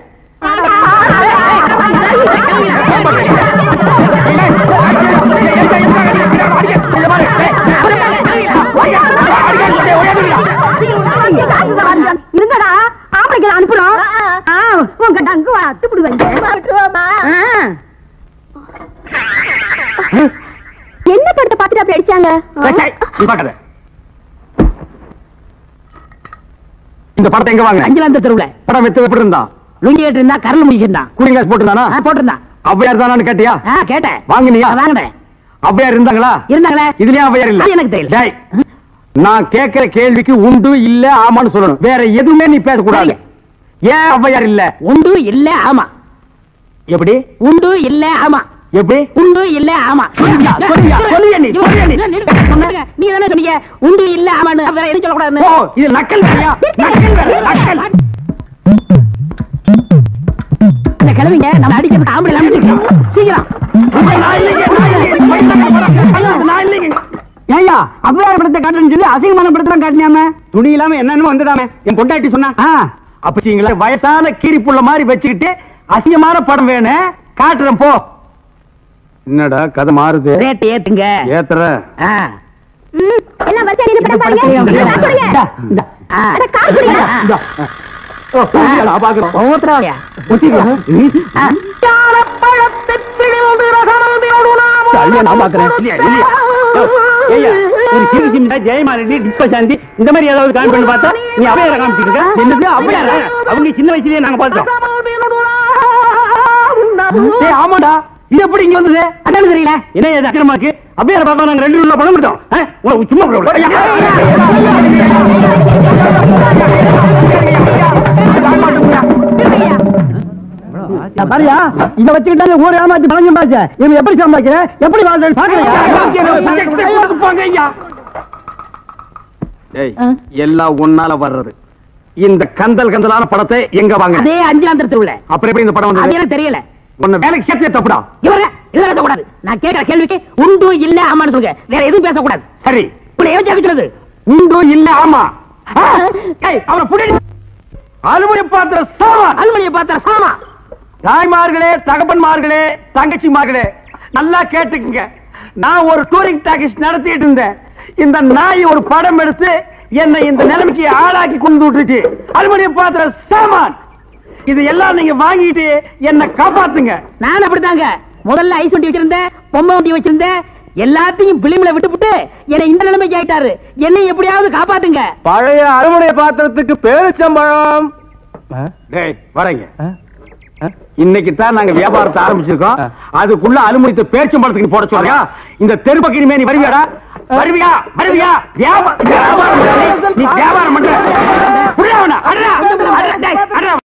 [SPEAKER 3] இருங்கடா, ஆம்பளைக்கு அனுப்புறோம். உங்க டங்கு அத்துப்பிடுவாங்க. என்ன படத்தை பார்த்துட்டு அப்படி அடிச்சாங்க?
[SPEAKER 8] இந்த படத்தை எங்க வாங்க?
[SPEAKER 7] அஞ்சலாந்த தெருவுல.
[SPEAKER 8] படம் வெத்து எப்படி இருந்தா?
[SPEAKER 7] லுங்கி கேட்டு இருந்தா, கரல் முடிக்கிருந்தான்.
[SPEAKER 8] Cooling glass போட்டுருந்தானா?
[SPEAKER 7] போட்டிருந்தான்.
[SPEAKER 8] ஔவையார் தானு கேட்டியா?
[SPEAKER 7] கேட்டேன்.
[SPEAKER 8] வாங்கினியா?
[SPEAKER 7] வாங்கினேன்.
[SPEAKER 8] ஔவையார் இருந்தாங்களா?
[SPEAKER 7] இருந்தாங்களே.
[SPEAKER 8] இதுலயே ஔவையார் இல்ல?
[SPEAKER 7] எனக்கு தெரியல.
[SPEAKER 8] நான் கேட்கிற கேள்விக்கு உண்டு இல்ல ஆமான்னு சொல்லணும். வேற எதுவுமே நீ பேசக்கூடாது. ஏன் ஔவையார் இல்ல?
[SPEAKER 7] உண்டு இல்ல ஆமா.
[SPEAKER 8] எப்படி?
[SPEAKER 7] உண்டு இல்ல ஆமா.
[SPEAKER 8] எப்படி?
[SPEAKER 7] உண்டு இல்ல ஆமா. நீ தானே சொன்னீங்க உண்டு இல்ல ஆமான்னு. வேற எதுவும் சொல்லக்கூடாது.
[SPEAKER 8] இது நக்கல் வேலையா? நக்கல்.
[SPEAKER 7] இந்த கிழவிங்க நம்ம அடிக்கிறது ஆம்பளை சீக்கிரம்.
[SPEAKER 8] ஏயா ஔவையார் படத்தை காட்டுன்னு சொல்லி அசிங்கமான படத்தை காட்டினாம துணி இல்லாம என்னன்னு வந்துடாம என் பொண்டாட்டி சொன்னா. அப்ப வயசான கீரிப்புள்ள மாதிரி வச்சுக்கிட்டு அசிங்கமான படம் வேணும் காட்டுறேன் போ. என்னடா கதை மாறுது?
[SPEAKER 7] ரேட் ஏத்துங்க.
[SPEAKER 8] ஏத்துற
[SPEAKER 3] எல்லாம் வரிசையா நின்னு படம் பாருங்க. அட காசு குடுங்க.
[SPEAKER 8] ஜெயமாலினி, டிஸ்பசாந்தி இந்த மாதிரி ஏதாவது காமிச்சு பார்த்தா நீ அவையார காமிச்சிருக்க. அவங்க சின்ன வயசுலயே நாங்க பார்த்தோம். ஆமாடா, இது எப்படி இங்க வந்தது? அதான் தெரியல. என்ன அக்கிரமாக்கு அவையார பார்க்க நாங்க 2 ரூபா பணம் கொடுத்தோம். சும்மா பாரியா, இத வச்சுக்கிட்டாங்க ஊர் ஏமாத்தி பணம் சம்பாதிச்ச. இவன் எப்படி சம்பாதிக்கிற, எப்படி வாழ்றேன்னு பாக்குறியா? எல்லாம் ஒன்னால வர்றது. இந்த கந்தலான படத்தை எங்க வாங்க?
[SPEAKER 7] அதே அஞ்சலாந்த தெருவுல.
[SPEAKER 8] அப்புறம் எப்படி இந்த படம் வந்தது?
[SPEAKER 7] எனக்கு தெரியல.
[SPEAKER 8] உன்னை வேலைக்கு சேர்த்தே தப்புடா.
[SPEAKER 7] இதெல்லாம் கூடாது. நான் கேட்கிற கேள்விக்கு உண்டு இல்ல ஆமான்னு சொல்லுங்க. வேற எதுவும் பேசக்கூடாது.
[SPEAKER 8] சரி,
[SPEAKER 7] இப்படி ஏன் கேட்கிறது?
[SPEAKER 8] உண்டு இல்ல ஆமா. அவனை புடி. அலுமினிய பாத்திர சாமா. தாய்மார்களே, தகப்பன்மார்களே, தங்கச்சிமார்களே, நல்லா கேட்டுக்குங்க. நான் ஒரு டூரிங் டாக்கீஸ் நடத்திட்டு இருந்தேன். இந்த நாய் ஒரு படம் எடுத்து என்னை இந்த நிலைமைக்கு ஆளாக்கி கொண்டு விட்டுச்சு. அலுமினிய பாத்திர சாமான். இது எல்லாம் நீங்க வாங்கிட்டு என்ன காப்பாத்துங்க.
[SPEAKER 7] நான் அப்படித்தாங்க முதல்ல ஐஸ் வண்டி வச்சிருந்தேன், பொம்மை வண்டி வச்சிருந்தேன், எல்லாத்தையும் பிலிம்ல விட்டுப்புட்டு என்னை இந்த நிலைமைக்கு ஆயிட்டாரு. என்னை எப்படியாவது காப்பாத்துங்க.
[SPEAKER 8] பழைய அறுவடை பாத்திரத்துக்கு பேரிச்சம்பழம். டேய் வரேங்க. இன்னைக்கு தான் நாங்க வியாபாரத்தை ஆரம்பிச்சிருக்கோம். அதுக்குள்ள அலுமினியத்தை பேரிச்சம்பழத்துக்கு போட சொல்றியா? இந்த தெரு பக்கம் நீ வருவியாடா? வருவியா? வருவியா? வியாபாரம் நீ வியாபாரம்